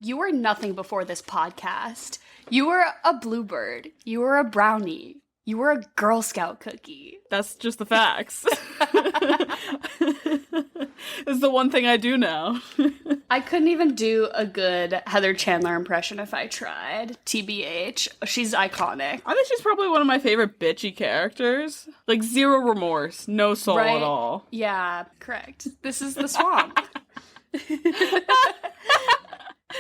You were nothing before this podcast. You were a bluebird. You were a brownie. You were a Girl Scout cookie. That's just the facts. It's the one thing I do now. I couldn't even do a good Heather Chandler impression if I tried. TBH. She's iconic. I think she's probably one of my favorite bitchy characters. Like, zero remorse, no soul at all. Yeah, correct. This is the swamp.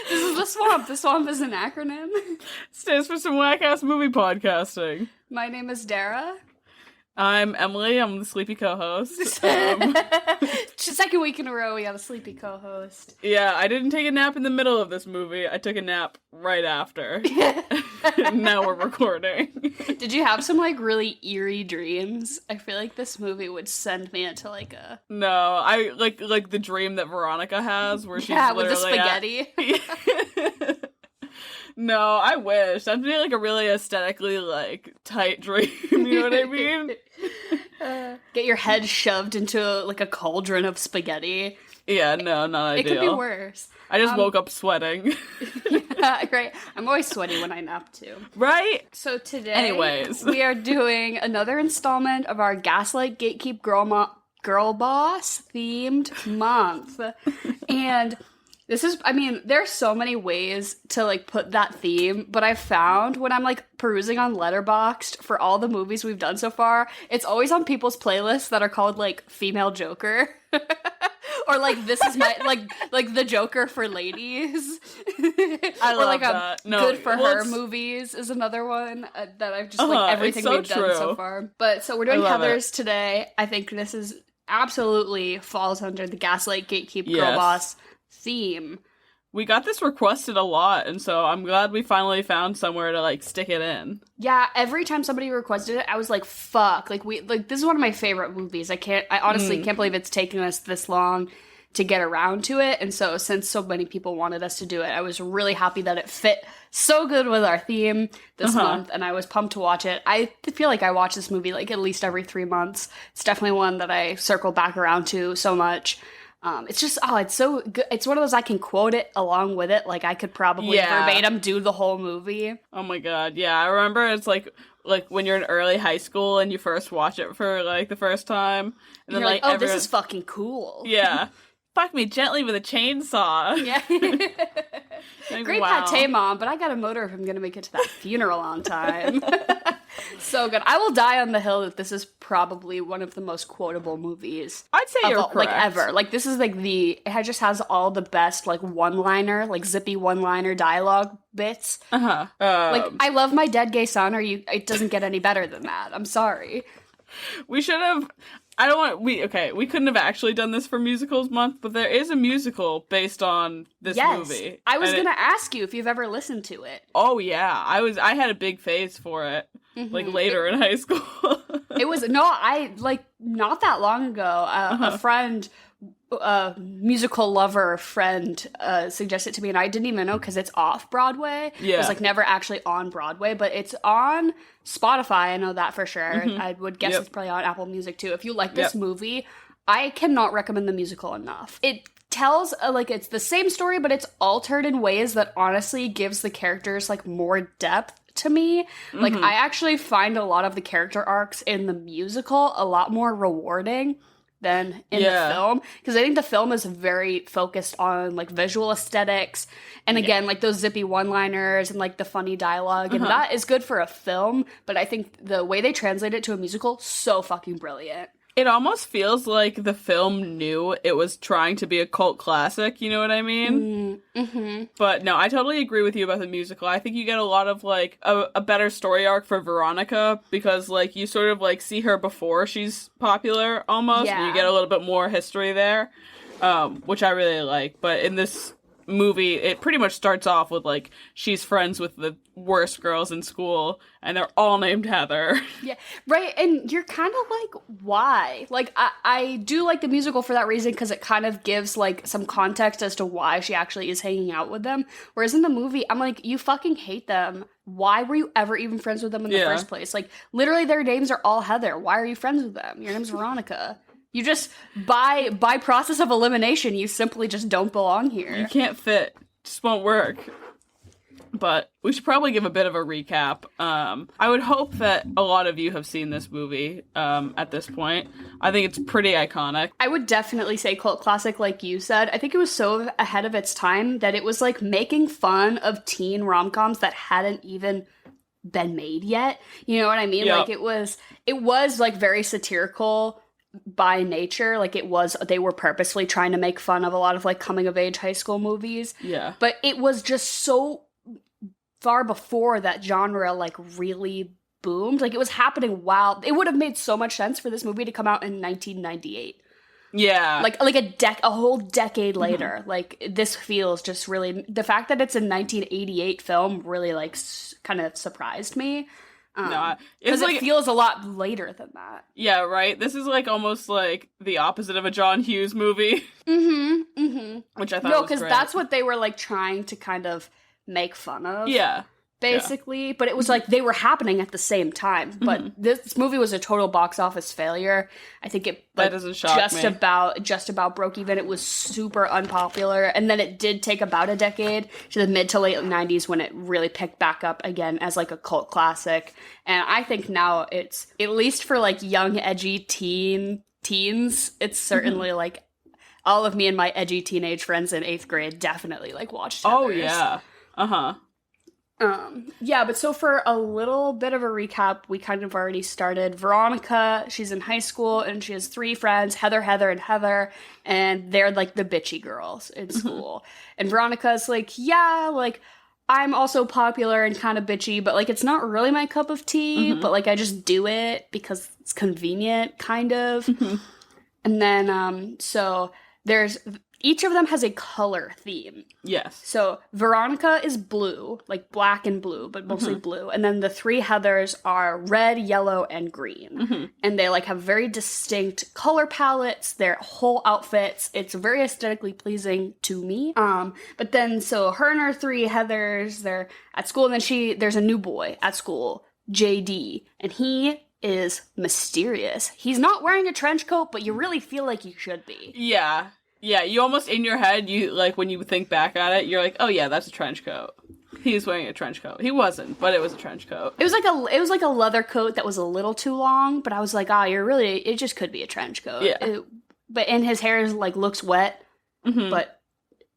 This is the swamp. The swamp is an acronym. Stands for some whack-ass movie podcasting. My name is Dara. I'm Emily. I'm the sleepy co-host. Second week in a row we have a sleepy co-host. Yeah, I didn't take a nap in the middle of this movie. I took a nap right after. Now we're recording. Did you have some, like, really eerie dreams? I feel like this movie would send me into, like, a... No, I like the dream that Veronica has where she's with the spaghetti. No, I wish. That'd be like a really aesthetically like tight dream. You know what I mean? Get your head shoved into like a cauldron of spaghetti. Yeah, no, not ideal. It could be worse. I just woke up sweating. Yeah, right. I'm always sweaty when I nap too. Right? So today, anyways, we are doing another installment of our Gaslight, Gatekeep, Girlboss themed month. And this is, I mean, there's so many ways to, like, put that theme, but I found when I'm, like, perusing on Letterboxd for all the movies we've done so far, it's always on people's playlists that are called, like, Female Joker. Or, like, this is my, like the Joker for ladies. I love like that. No, Good for Her movies is another one that I've just, like, everything so we've done so far. But, so we're doing Heather's today. I think this is absolutely falls under the Gaslight, Gatekeep, Girlboss theme. We got this requested a lot, and so I'm glad we finally found somewhere to, like, stick it in. Yeah, every time somebody requested it, I was like, fuck. Like, this is one of my favorite movies. I honestly can't believe it's taken us this long to get around to it. And so, since so many people wanted us to do it, I was really happy that it fit so good with our theme this month, and I was pumped to watch it. I feel like I watch this movie, like, at least every 3 months. It's definitely one that I circle back around to so much. It's just, it's so good. It's one of those I can quote it along with it. Like, I could probably verbatim do the whole movie. Oh my god, yeah. I remember it's like when you're in early high school and you first watch it for, like, the first time. And then, you're like, oh, this is fucking cool. Yeah. Fuck me gently with a chainsaw. Yeah. Like, great pate, Mom, but I got a motor if I'm going to make it to that funeral on time. So good. I will die on the hill that this is probably one of the most quotable movies. I'd say you're correct. Like, ever. Like, this is, like, it just has all the best, like, one-liner, like, zippy one-liner dialogue bits. Like, I love my dead gay son, it doesn't get any better than that. I'm sorry. We should have... we couldn't have actually done this for Musicals Month, but there is a musical based on this movie. I was gonna ask you if you've ever listened to it. Oh yeah, I had a big phase for it, like later in high school. It was, not that long ago, a friend, musical lover friend, suggested it to me, and I didn't even know because it's off Broadway. Yeah. It was, like, never actually on Broadway, but it's on Spotify, I know that for sure. I would guess it's probably on Apple Music too. If you like this movie, I cannot recommend the musical enough. It tells, it's the same story, but it's altered in ways that honestly gives the characters, like, more depth to me. Like, I actually find a lot of the character arcs in the musical a lot more rewarding than in the film, because I think the film is very focused on, like, visual aesthetics, and again, like, those zippy one-liners and, like, the funny dialogue, and that is good for a film, but I think the way they translate it to a musical, so fucking brilliant. It almost feels like the film knew it was trying to be a cult classic, you know what I mean? But no, I totally agree with you about the musical. I think you get a lot of, like, a better story arc for Veronica, because, like, you sort of, like, see her before she's popular, almost, and you get a little bit more history there, which I really like. But in this movie, it pretty much starts off with, like, she's friends with the worst girls in school, and they're all named Heather. Yeah, right, and you're kind of like, why? Like, I do like the musical for that reason, because it kind of gives, like, some context as to why she actually is hanging out with them, whereas in the movie, I'm like, you fucking hate them. Why were you ever even friends with them in the first place? Like, literally, their names are all Heather. Why are you friends with them? Your name's Veronica. You just, by process of elimination, you simply just don't belong here. You can't fit Just won't work. But we should probably give a bit of a recap. I would hope that a lot of you have seen this movie at this point. I think it's pretty iconic. I would definitely say cult classic, like you said. I think it was so ahead of its time that it was like making fun of teen rom-coms that hadn't even been made yet. You know what I mean? Yep. Like it was like very satirical by nature. Like they were purposefully trying to make fun of a lot of like coming of age high school movies. Yeah. But it was just so far before that genre like really boomed. Like it was happening while it would have made so much sense for this movie to come out in 1998. Yeah. Like a whole decade later. Mm-hmm. Like this feels just really, the fact that it's a 1988 film really like kind of surprised me. Because like, it feels a lot later than that. Yeah, right? This is like almost like the opposite of a John Hughes movie. Mm-hmm. Mm-hmm. Which I thought was great. No, because that's what they were like trying to kind of make fun of. Yeah. Basically. Yeah. But it was like they were happening at the same time. But this movie was a total box office failure. I think it that doesn't shock me. just about broke even. It was super unpopular. And then it did take about a decade to the mid to late 90s when it really picked back up again as like a cult classic. And I think now it's, at least for like young, edgy teens, it's certainly like all of me and my edgy teenage friends in 8th grade definitely like watched Heathers. Oh yeah. Uh-huh. Yeah, but so for a little bit of a recap, we kind of already started. Veronica, she's in high school, and she has 3 friends, Heather, and Heather, and they're, like, the bitchy girls in school. And Veronica's like, yeah, like, I'm also popular and kind of bitchy, but, like, it's not really my cup of tea, but, like, I just do it because it's convenient, kind of. And then, so there's... Each of them has a color theme. Yes. So Veronica is blue, like black and blue, but mostly blue. And then the 3 Heathers are red, yellow, and green. And they like have very distinct color palettes, their whole outfits. It's very aesthetically pleasing to me. But then so her and her 3 Heathers, they're at school, and then there's a new boy at school, JD, and he is mysterious. He's not wearing a trench coat, but you really feel like he should be. Yeah. Yeah, you almost, in your head, you, like, when you think back at it, you're like, oh yeah, that's a trench coat. He was wearing a trench coat. He wasn't, but it was a trench coat. It was like a leather coat that was a little too long, but I was like, it just could be a trench coat. Yeah. And his hair, like, looks wet, but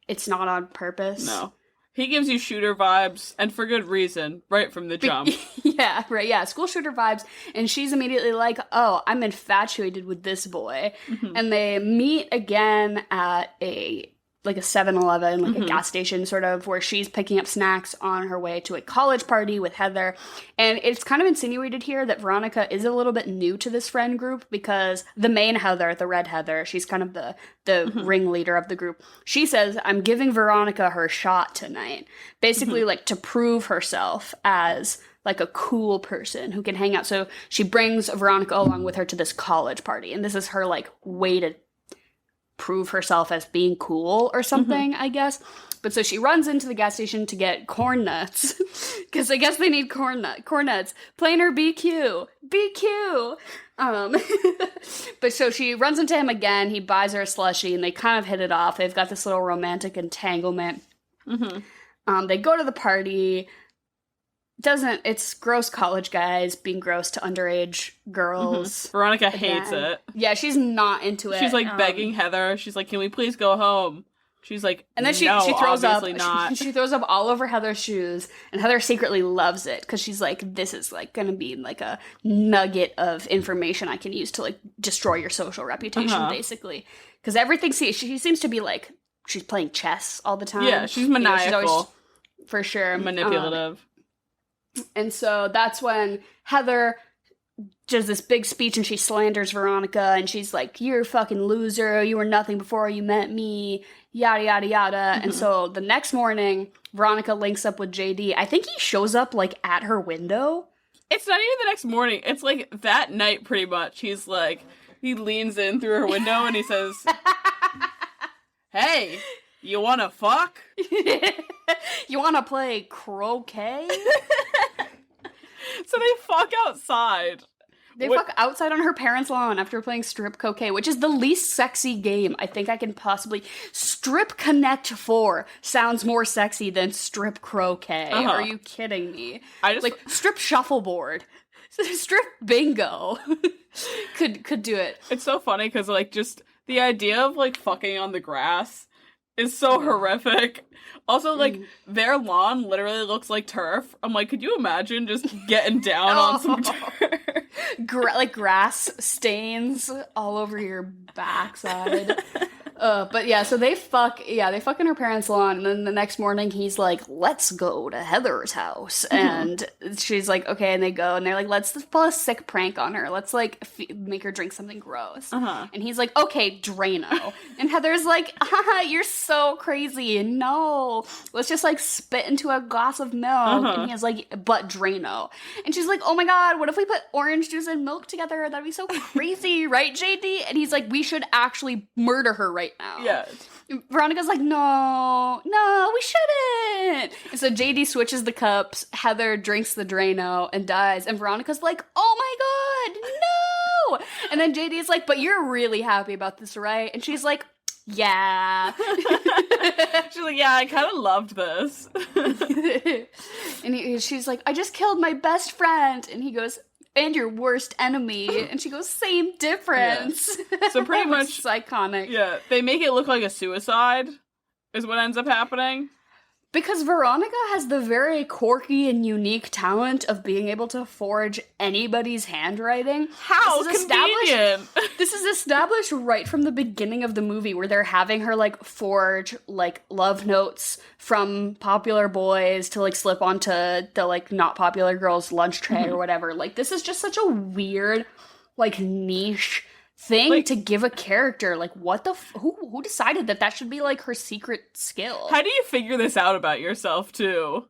it's not on purpose. No. He gives you shooter vibes, and for good reason, right from the jump. Yeah, right, yeah, school shooter vibes, and she's immediately like, oh, I'm infatuated with this boy. And they meet again at a 7-Eleven, like a gas station sort of, where she's picking up snacks on her way to a college party with Heather. And it's kind of insinuated here that Veronica is a little bit new to this friend group because the main Heather, the red Heather, she's kind of the ringleader of the group. She says, I'm giving Veronica her shot tonight. Basically, like, to prove herself as, like, a cool person who can hang out. So she brings Veronica along with her to this college party. And this is her, like, way to prove herself as being cool or something, I guess. But so she runs into the gas station to get corn nuts, because I guess they need corn nuts. Plain or BQ. BQ! But so she runs into him again, he buys her a slushie, and they kind of hit it off. They've got this little romantic entanglement. They go to the party. It's gross college guys being gross to underage girls. Veronica hates it. Yeah, she's not into it. She's like begging Heather. She's like, can we please go home? She's like, and then she throws up. Not. She throws up all over Heather's shoes, and Heather secretly loves it because she's like, this is like gonna be like a nugget of information I can use to like destroy your social reputation, basically. Because everything, she seems to be like, she's playing chess all the time. Yeah, she's maniacal. She's always, for sure. Manipulative. And so that's when Heather does this big speech and she slanders Veronica and she's like, you're a fucking loser, you were nothing before you met me, yada yada yada. And so the next morning, Veronica links up with JD. I think he shows up like at her window. It's not even the next morning, it's like that night pretty much. He's like, he leans in through her window and he says, hey, you wanna fuck? You wanna play croquet? So they fuck outside, They fuck outside on her parents' lawn after playing strip croquet, which is the least sexy game I think I can possibly... Strip Connect 4 sounds more sexy than strip croquet. Are you kidding me? Like, strip shuffleboard. Strip bingo. could do it. It's so funny because, like, just the idea of, like, fucking on the grass is so horrific. Also, like, their lawn literally looks like turf. I'm like, could you imagine just getting down on some turf? Like grass stains all over your backside. But yeah, so they fuck in her parents' lawn, and then the next morning he's like, let's go to Heather's house. And she's like, okay, and they go, and they're like, let's pull a sick prank on her. Let's, like, make her drink something gross. And he's like, okay, Drano. And Heather's like, haha, you're so crazy. No, let's just, like, spit into a glass of milk. And he's like, but Drano. And she's like, oh my god, what if we put orange juice and milk together? That'd be so crazy, right, JD? And he's like, we should actually murder her right now. Yeah. Veronica's like, no, we shouldn't. And so JD switches the cups, Heather drinks the Drano and dies, and Veronica's like, oh my god, no! And then JD's like, but you're really happy about this, right? And she's like, yeah. She's like, yeah, I kind of loved this. And she's like, I just killed my best friend. And he goes, and your worst enemy. And she goes, same difference. Yeah. So pretty much... It's iconic. Yeah, they make it look like a suicide is what ends up happening. Because Veronica has the very quirky and unique talent of being able to forge anybody's handwriting. How convenient! This is established right from the beginning of the movie, where they're having her, like, forge, like, love notes from popular boys to, like, slip onto the, like, not popular girls' lunch tray or whatever. Like, this is just such a weird, like, niche thing, like, to give a character. Like, what the who decided that should be, like, her secret skill? How do you figure this out about yourself, too?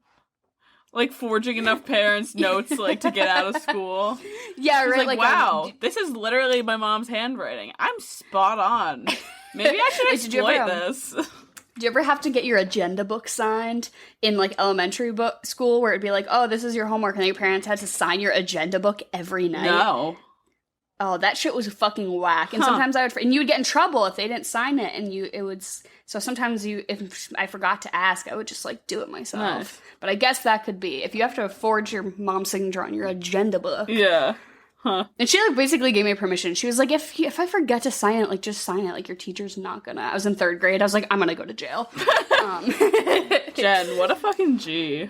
Like, forging enough parents' notes, like, to get out of school. Yeah, right. Like, wow, this is literally my mom's handwriting. I'm spot on. Maybe I should exploit this. Do you ever have to get your agenda book signed in, like, elementary school, where it'd be like, oh, this is your homework, and your parents had to sign your agenda book every night? No. Oh, that shit was fucking whack. And sometimes and you would get in trouble if they didn't sign it, and so sometimes if I forgot to ask, I would just, like, do it myself. Nice. But I guess that could be, if you have to forge your mom's signature on your agenda book. Yeah. Huh. And she, like, basically gave me permission. She was like, if I forget to sign it, like, just sign it. Like, your teacher's not gonna. I was in 3rd grade. I was like, I'm gonna go to jail. Jen, what a fucking G.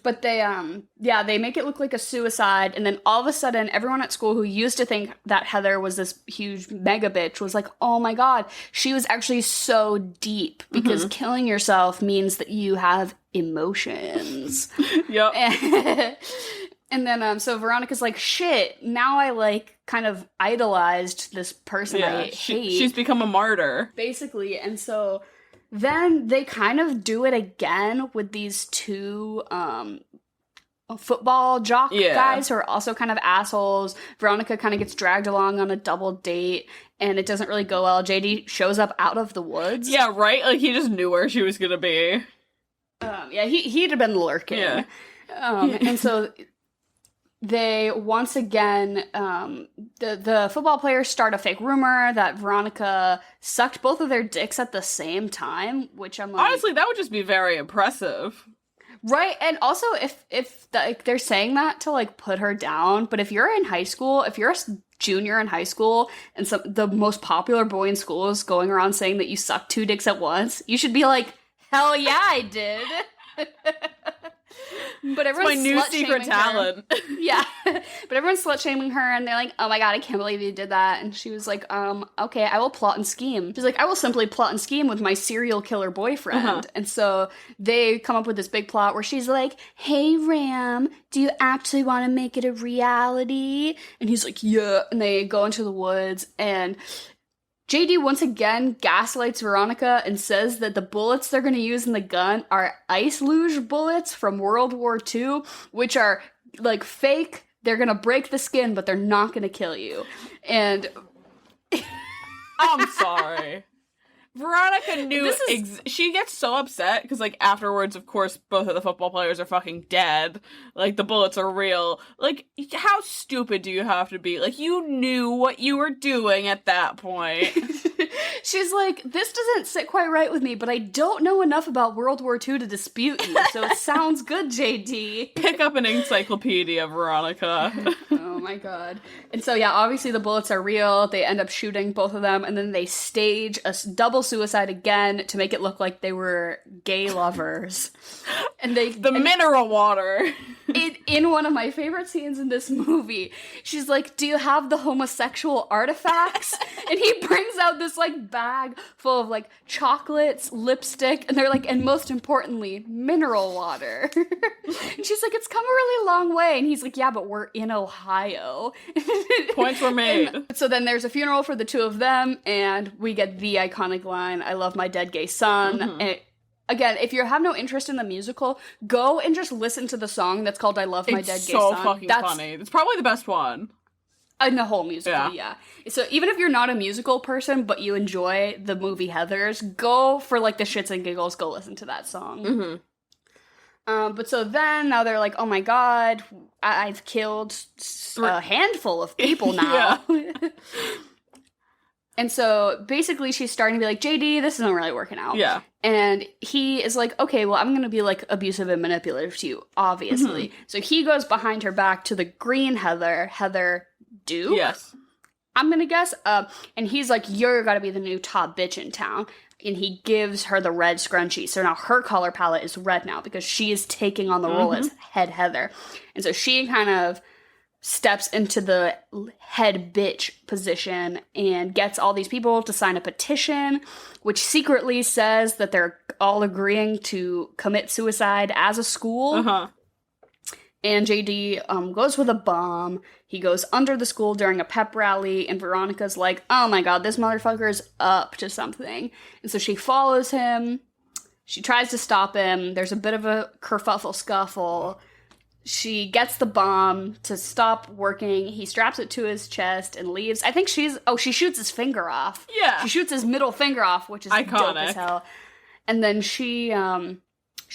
But they make it look like a suicide, and then all of a sudden, everyone at school who used to think that Heather was this huge mega bitch was like, oh my god, she was actually so deep, because killing yourself means that you have emotions. Yep. And then, so Veronica's like, shit, now I, like, kind of idolized this person I hate. She's become a martyr. Basically, and so... Then they kind of do it again with these two football jock guys who are also kind of assholes. Veronica kind of gets dragged along on a double date, and it doesn't really go well. JD shows up out of the woods. Yeah, right? Like, he just knew where she was gonna be. Yeah, he'd have been lurking. Yeah. And so... They, once again, the football players start a fake rumor that Veronica sucked both of their dicks at the same time, which I'm like... Honestly, that would just be very impressive. Right, and also, if they're saying that to, like, put her down, but if you're in high school, if you're a junior in high school, and the most popular boy in school is going around saying that you suck 2 dicks at once, you should be like, hell yeah, I did! But everyone's my new secret talent. Yeah. But everyone's slut-shaming her, and they're like, oh my god, I can't believe you did that. And she was like, okay, I will plot and scheme. She's like, I will simply plot and scheme with my serial killer boyfriend. And so they come up with this big plot where she's like, hey, Ram, do you actually want to make it a reality? And he's like, yeah. And they go into the woods, and... JD once again gaslights Veronica and says that the bullets they're going to use in the gun are ice luge bullets from World War II, which are, like, fake. They're going to break the skin, but they're not going to kill you. And... I'm sorry. Veronica knew. She gets so upset because, like, afterwards, of course, both of the football players are fucking dead. Like, the bullets are real. Like, how stupid do you have to be? Like, you knew what you were doing at that point. She's like, this doesn't sit quite right with me, but I don't know enough about World War II to dispute you, so it sounds good, JD. Pick up an encyclopedia, Veronica. Oh my god. And so, yeah, obviously the bullets are real. They end up shooting both of them, and then they stage a double suicide again to make it look like they were gay lovers. And mineral water. In one of my favorite scenes in this movie, she's like, do you have the homosexual artifacts? And he brings out this, like, bag full of, like, chocolates, lipstick, and they're like, and most importantly, mineral water. And she's like, it's come a really long way. And he's like, yeah, but we're in Ohio. Points were made. So then there's a funeral for the two of them, and we get the iconic line, I love my dead gay son. Mm-hmm. And again, if you have no interest in the musical, go and just listen to the song that's called I Love My Dead Gay Son. It's so fucking funny. It's probably the best one. In the whole musical, yeah. So even if you're not a musical person, but you enjoy the movie Heathers, go for, like, the shits and giggles, go listen to that song. Mm-hmm. But so then, now they're like, oh my god, I've killed a handful of people now. And so, basically, she's starting to be like, JD, this isn't really working out. Yeah. And he is like, okay, well, I'm going to be, like, abusive and manipulative to you, obviously. Mm-hmm. So he goes behind her back to the green Heather Duke. Yes. I'm going to guess. And he's like, you're got to be the new top bitch in town. And he gives her the red scrunchie. So now her color palette is red now because she is taking on the role as head Heather. And so she kind of steps into the head bitch position and gets all these people to sign a petition, which secretly says that they're all agreeing to commit suicide as a school. Uh-huh. And JD goes with a bomb. He goes under the school during a pep rally, and Veronica's like, oh my god, this motherfucker's up to something. And so she follows him. She tries to stop him. There's a bit of a kerfuffle scuffle. She gets the bomb to stop working. He straps it to his chest and leaves. I think she shoots his finger off. Yeah. She shoots his middle finger off, which is iconic. Dope as hell. And then she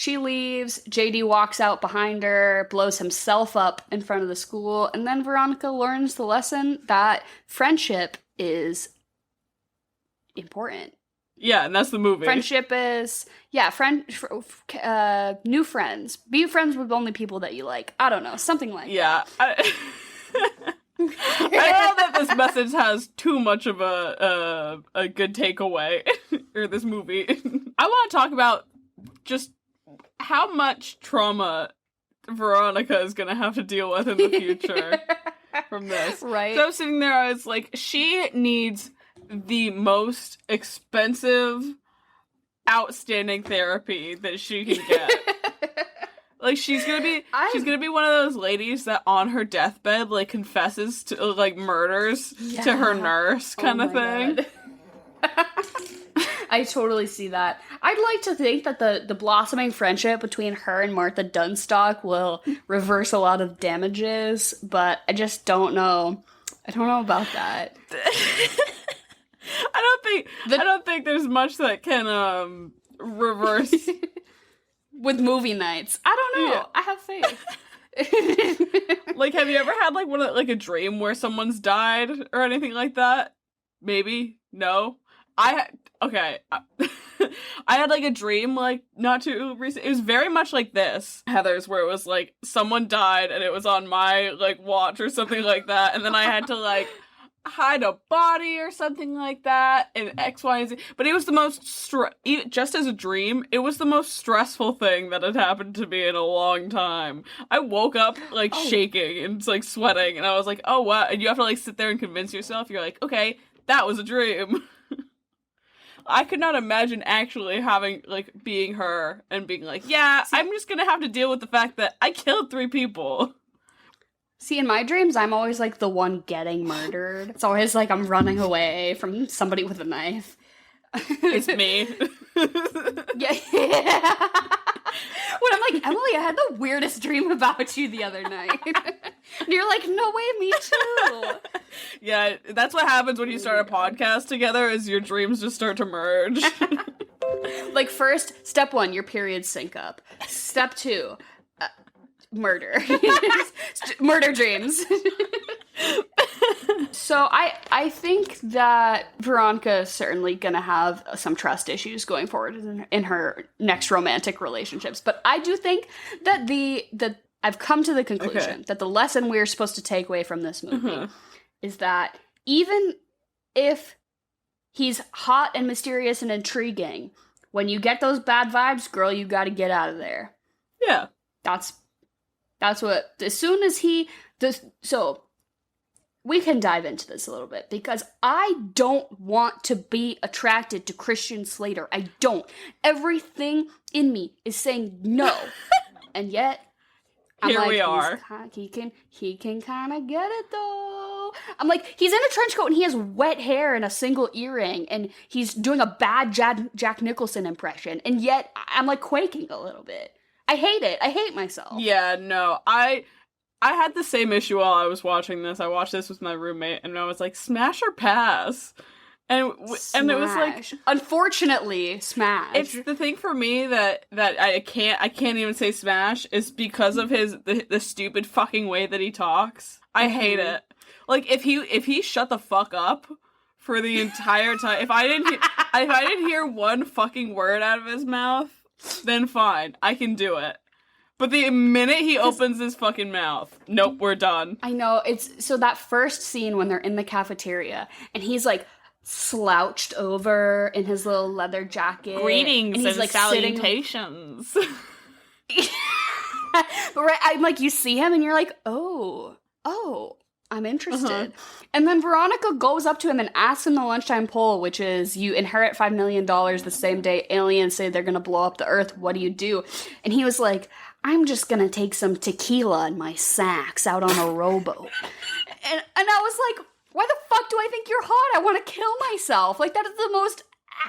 leaves. JD walks out behind her, blows himself up in front of the school, and then Veronica learns the lesson that friendship is important. Yeah, and that's the movie. Friendship is, new friends. Be friends with only people that you like. I don't know, something like that. I don't know that this message has too much of a good takeaway, or this movie. I want to talk about just how much trauma Veronica is going to have to deal with in the future from this. Right. So I was sitting there, I was like, she needs the most expensive, outstanding therapy that she can get. Like, she's gonna be one of those ladies that on her deathbed, like, confesses to, like, murders to her nurse kind of thing. I totally see that. I'd like to think that the blossoming friendship between her and Martha Dunstock will reverse a lot of damages, but I just don't know. I don't know about that. I don't think there's much that can reverse with movie nights. I don't know. Yeah. I have faith. Like, have you ever had like a dream where someone's died or anything like that? Maybe. No. I had like a dream like not too recent. It was very much like this, Heather's, where it was like someone died and it was on my like watch or something like that, and then I had to like hide a body or something like that, and X, Y, and Z. But it was the most just as a dream, it was the most stressful thing that had happened to me in a long time. I woke up like shaking and like sweating, and I was like, oh wow. And you have to like sit there and convince yourself. You're like, okay, that was a dream. I could not imagine actually having, like, being her and being like, yeah, I'm just gonna have to deal with the fact that I killed 3 people. See, in my dreams, I'm always, like, the one getting murdered. It's always, like, I'm running away from somebody with a knife. It's me. Yeah. When I'm like, Emily, I had the weirdest dream about you the other night. And you're like, no way, me too. Yeah, that's what happens when you start a podcast together, is your dreams just start to merge. Like, first, step 1, your periods sync up. Step 2, murder. Murder dreams. So I think that Veronica is certainly going to have some trust issues going forward in her next romantic relationships. But I do think that I've come to the conclusion that the lesson we're supposed to take away from this movie is that even if he's hot and mysterious and intriguing, when you get those bad vibes, girl, you got to get out of there. Yeah. That's what, as soon as he does, so we can dive into this a little bit, because I don't want to be attracted to Christian Slater. I don't. Everything in me is saying no. And yet, here we are. He can kind of get it though. I'm like, he's in a trench coat and he has wet hair and a single earring, and he's doing a bad Jack Nicholson impression, and yet I'm like quaking a little bit. I hate it. I hate myself. Yeah, no, I had the same issue while I was watching this. I watched this with my roommate, and I was like, smash or pass? And it was like, unfortunately, smash. It's the thing for me that I can't even say smash is because of the stupid fucking way that he talks. I hate it. Like, if he shut the fuck up for the entire time, if I didn't hear one fucking word out of his mouth, then fine, I can do it. But the minute he opens his fucking mouth, nope, we're done. I know, it's, so that first scene when they're in the cafeteria, and he's like slouched over in his little leather jacket. Greetings and he's like salutations. But right, I'm like, you see him and you're like, oh, I'm interested. And then Veronica goes up to him and asks him the lunchtime poll, which is, you inherit $5 million the same day aliens say they're going to blow up the earth. What do you do? And he was like, I'm just going to take some tequila in my sacks out on a rowboat. and I was like, why the fuck do I think you're hot? I want to kill myself. Like, that is the most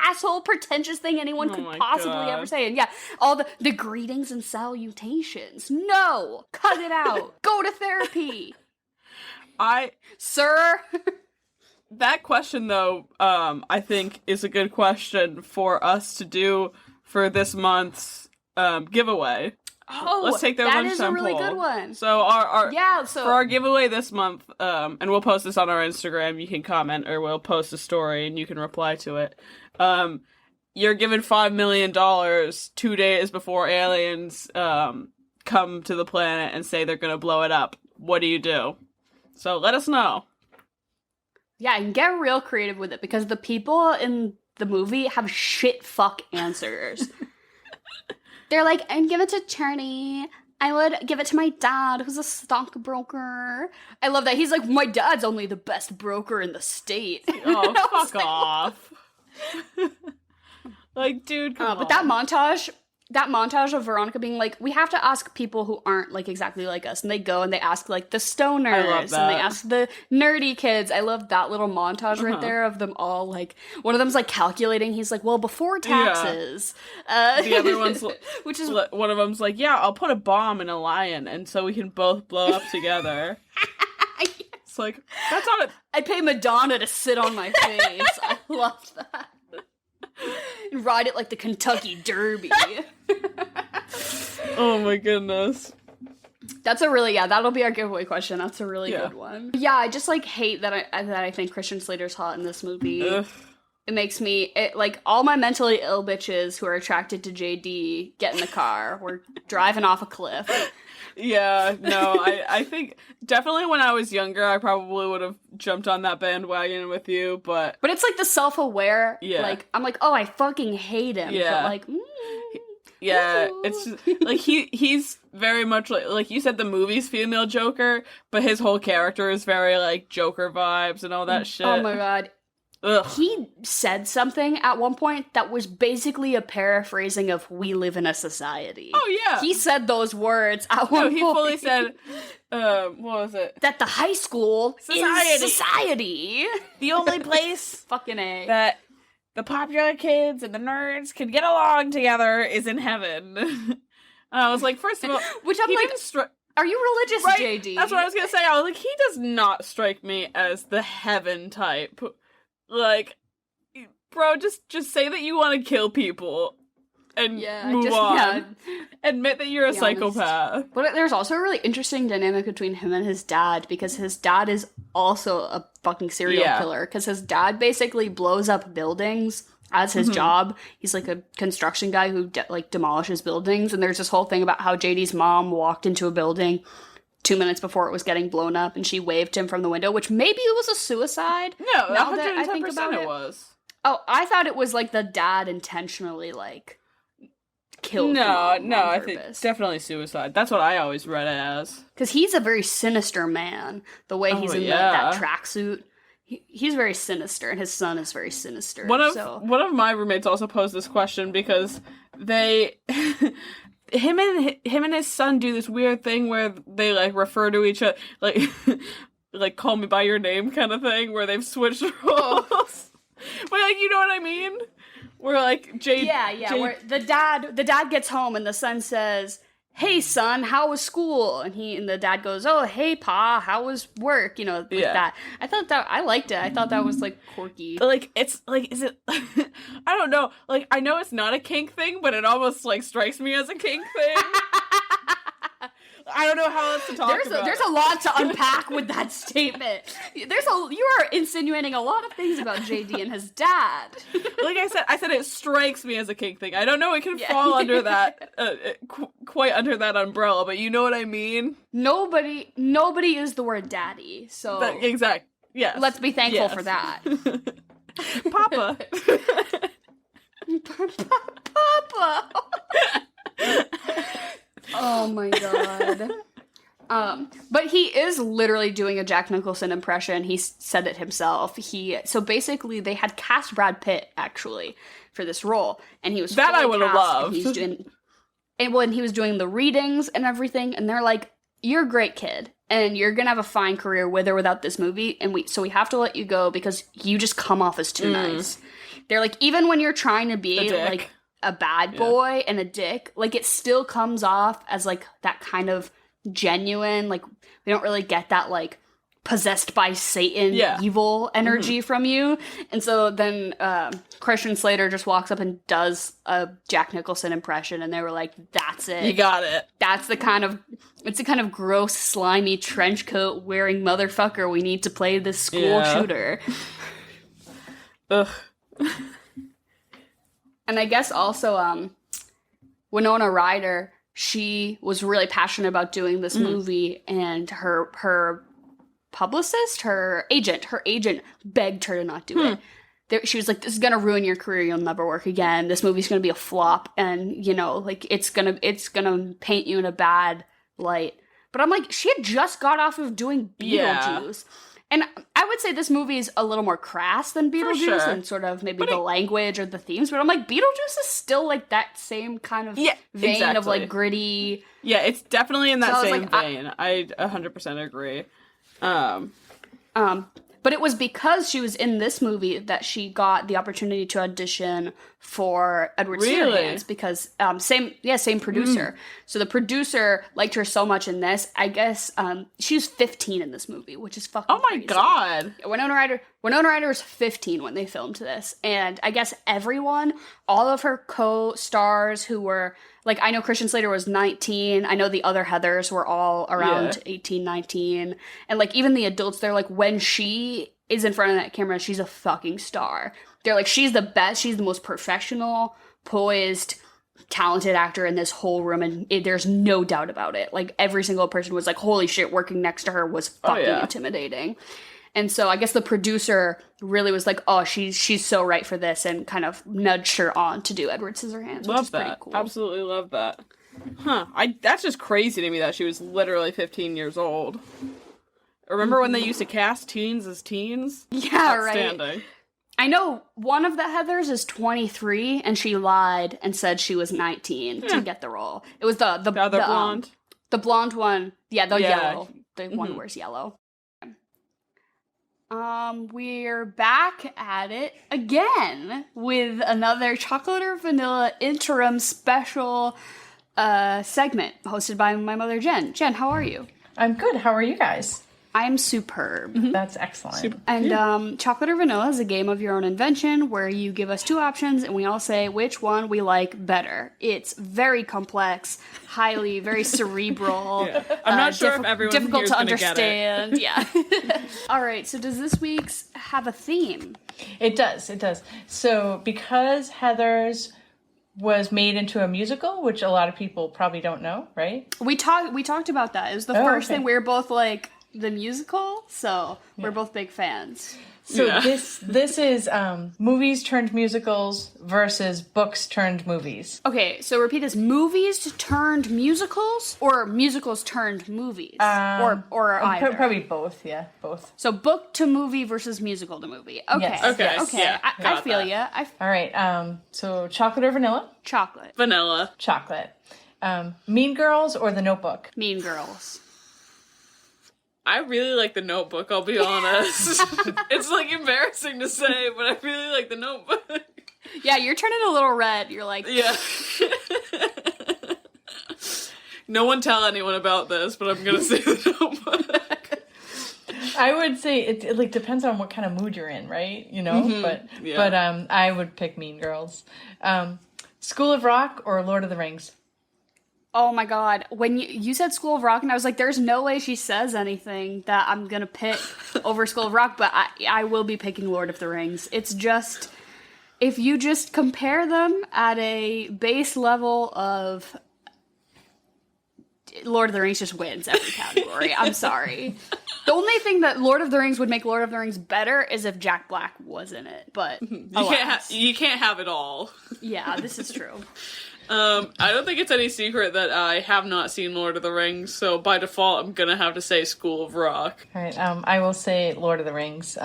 asshole, pretentious thing anyone could possibly ever say. And yeah, all the greetings and salutations. No! Cut it out. Go to therapy. Sir? That question, though, I think is a good question for us to do for this month's giveaway. Oh, let's take that is a really good one. So for our giveaway this month, and we'll post this on our Instagram. You can comment, or we'll post a story and you can reply to it. You're given $5 million 2 days before aliens come to the planet and say they're going to blow it up. What do you do? So let us know. Yeah, and get real creative with it, because the people in the movie have shit fuck answers. They're like, I'd give it to Charlie. I would give it to my dad, who's a stockbroker. I love that. He's like, my dad's only the best broker in the state. Oh, fuck off. Like, dude, come on. But that montage of Veronica being like, we have to ask people who aren't like exactly like us, and they go and they ask like the stoners, I love that. And they ask the nerdy kids. I love that little montage right there of them all, like, one of them's like calculating. He's like, well, before taxes. Yeah. The other one's which is one of them's like, yeah, I'll put a bomb in a lion, and so we can both blow up together. It's like, that's not it. I'd pay Madonna to sit on my face. I loved that. And ride it like the Kentucky Derby. Oh my goodness. That's a really, that'll be our giveaway question. That's a really good one. Yeah, I just like hate that I think Christian Slater's hot in this movie. Ugh. It makes me, like, all my mentally ill bitches who are attracted to JD get in the car. We're driving off a cliff. Yeah, no, I think definitely when I was younger, I probably would have jumped on that bandwagon with you, but it's like the self-aware, like, I'm like, oh, I fucking hate him. Yeah. But like, yeah, it's just, like, he's very much like you said, the movie's female Joker, but his whole character is very, like, Joker vibes and all that shit. Oh my god. Ugh. He said something at one point that was basically a paraphrasing of "We live in a society." Oh yeah, he said those words at one point. He fully said, "What was it? That the high school is society, the only place fucking A that the popular kids and the nerds can get along together is in heaven." And I was like, first of all, which I'm like. Are you religious, right? JD? That's what I was gonna say. I was like, he does not strike me as the heaven type. Like, bro, just say that you want to kill people and move on. Yeah. Admit that you're a psychopath. But there's also a really interesting dynamic between him and his dad, because his dad is also a fucking serial killer. Because his dad basically blows up buildings as his job. He's like a construction guy who demolishes buildings. And there's this whole thing about how JD's mom walked into a building 2 minutes before it was getting blown up, and she waved him from the window, which maybe it was a suicide. No, now that I think about it was. Oh, I thought it was like the dad intentionally killed him. No, I think definitely suicide. That's what I always read it as. Because he's a very sinister man. The way he's in that tracksuit. He's very sinister, and his son is very sinister. One of my roommates also posed this question because him and his son do this weird thing where they refer to each other like call me by your name kind of thing, where they've switched roles. But you know what I mean? Where where the dad gets home and the son says, "Hey son, how was school?" And the dad goes, "Oh, hey pa, how was work?" That. I liked it. I thought that was quirky. It's is it I don't know. I know it's not a kink thing, but it almost strikes me as a kink thing. I don't know how else to talk about. There's a lot to unpack with that statement. You are insinuating a lot of things about JD and his dad. Like I said it strikes me as a kink thing. I don't know it can fall under that, quite under that umbrella, but you know what I mean? Nobody used the word daddy, so... Exactly, yes. Let's be thankful for that. Papa. Papa! Oh my god. But he is literally doing a Jack Nicholson impression. He said it himself. So basically they had cast Brad Pitt actually for this role, and he was that I would have loved. And he was doing the readings and everything, and they're like, "You're a great kid, and you're gonna have a fine career with or without this movie, and we have to let you go because you just come off as too nice." They're like, even when you're trying to be a bad boy and a dick, it still comes off as that kind of genuine, we don't really get that possessed by Satan evil energy from you. And so then Christian Slater just walks up and does a Jack Nicholson impression, and they were like, "That's it. You got it. That's the kind of gross, slimy trench coat wearing motherfucker we need to play this school shooter." Ugh. And I guess also Winona Ryder, she was really passionate about doing this movie, and her publicist, her agent begged her to not do it. She was like, "This is gonna ruin your career. You'll never work again. This movie's gonna be a flop, and it's gonna paint you in a bad light." But I'm like, she had just got off of doing Beetlejuice. And I would say this movie is a little more crass than Beetlejuice, and sort of maybe the language or the themes. But I'm like, Beetlejuice is still that same kind of vein of gritty. Yeah, it's definitely in that same vein. I 100% agree. But it was because she was in this movie that she got the opportunity to audition for Edward Scissorhands, because same producer. So the producer liked her so much in this. I guess she was 15 in this movie, which is fucking crazy. God. Winona Ryder was 15 when they filmed this, and I guess all of her co-stars who were I know Christian Slater was 19. I know the other Heathers were all around 18, 19. And even the adults, they're when she is in front of that camera, she's a fucking star. They're she's the best, she's the most professional, poised, talented actor in this whole room, and there's no doubt about it. Every single person was holy shit, working next to her was fucking intimidating. And so I guess the producer really was "Oh, she's so right for this," and kind of nudged her on to do Edward Scissorhands. Love that. Pretty cool. Absolutely love that. Huh. That's just crazy to me that she was literally 15 years old. Remember when they used to cast teens as teens? Yeah, right. I know one of the Heathers is 23, and she lied and said she was 19 to get the role. It was the other blonde. The blonde one. Yeah, the yellow. The one who wears yellow. We're back at it again with another chocolate or vanilla interim special segment hosted by my mother, Jen. Jen, how are you? I'm good. How are you guys? I'm superb. That's excellent. And Chocolate or Vanilla is a game of your own invention where you give us two options and we all say which one we like better. It's very complex, very cerebral. Yeah. I'm not sure if everyone difficult here's to gonna get understand. Yeah. All right. So does this week's have a theme? It does. So because Heather's was made into a musical, which a lot of people probably don't know, right? We talked about that. It was the first thing we were both like, the musical, so we're both big fans. So this is movies turned musicals versus books turned movies. Okay, so repeat this: movies turned musicals, or musicals turned movies, or either. Probably both. Yeah, both. So book to movie versus musical to movie. Okay, Yes. okay. Yeah, I feel you. All right. So chocolate or vanilla? Chocolate. Vanilla. Chocolate. Mean Girls or The Notebook? Mean Girls. I really like The Notebook, I'll be honest. It's like embarrassing to say, but I really like The Notebook. Yeah, you're turning a little red. You're like... Yeah. No one tell anyone about this, but I'm gonna say The Notebook. I would say it like depends on what kind of mood you're in, right? You know, but I would pick Mean Girls. School of Rock or Lord of the Rings? Oh my god. When you said School of Rock, and I was like, there's no way she says anything that I'm gonna pick over School of Rock, but I will be picking Lord of the Rings. It's just, if you just compare them at a base level of... Lord of the Rings just wins every category. I'm sorry. The only thing that Lord of the Rings would make Lord of the Rings better is if Jack Black was in it, but you can't have it all. Yeah, this is true. I don't think it's any secret that I have not seen Lord of the Rings, so by default I'm gonna have to say School of Rock. All right, I will say Lord of the Rings.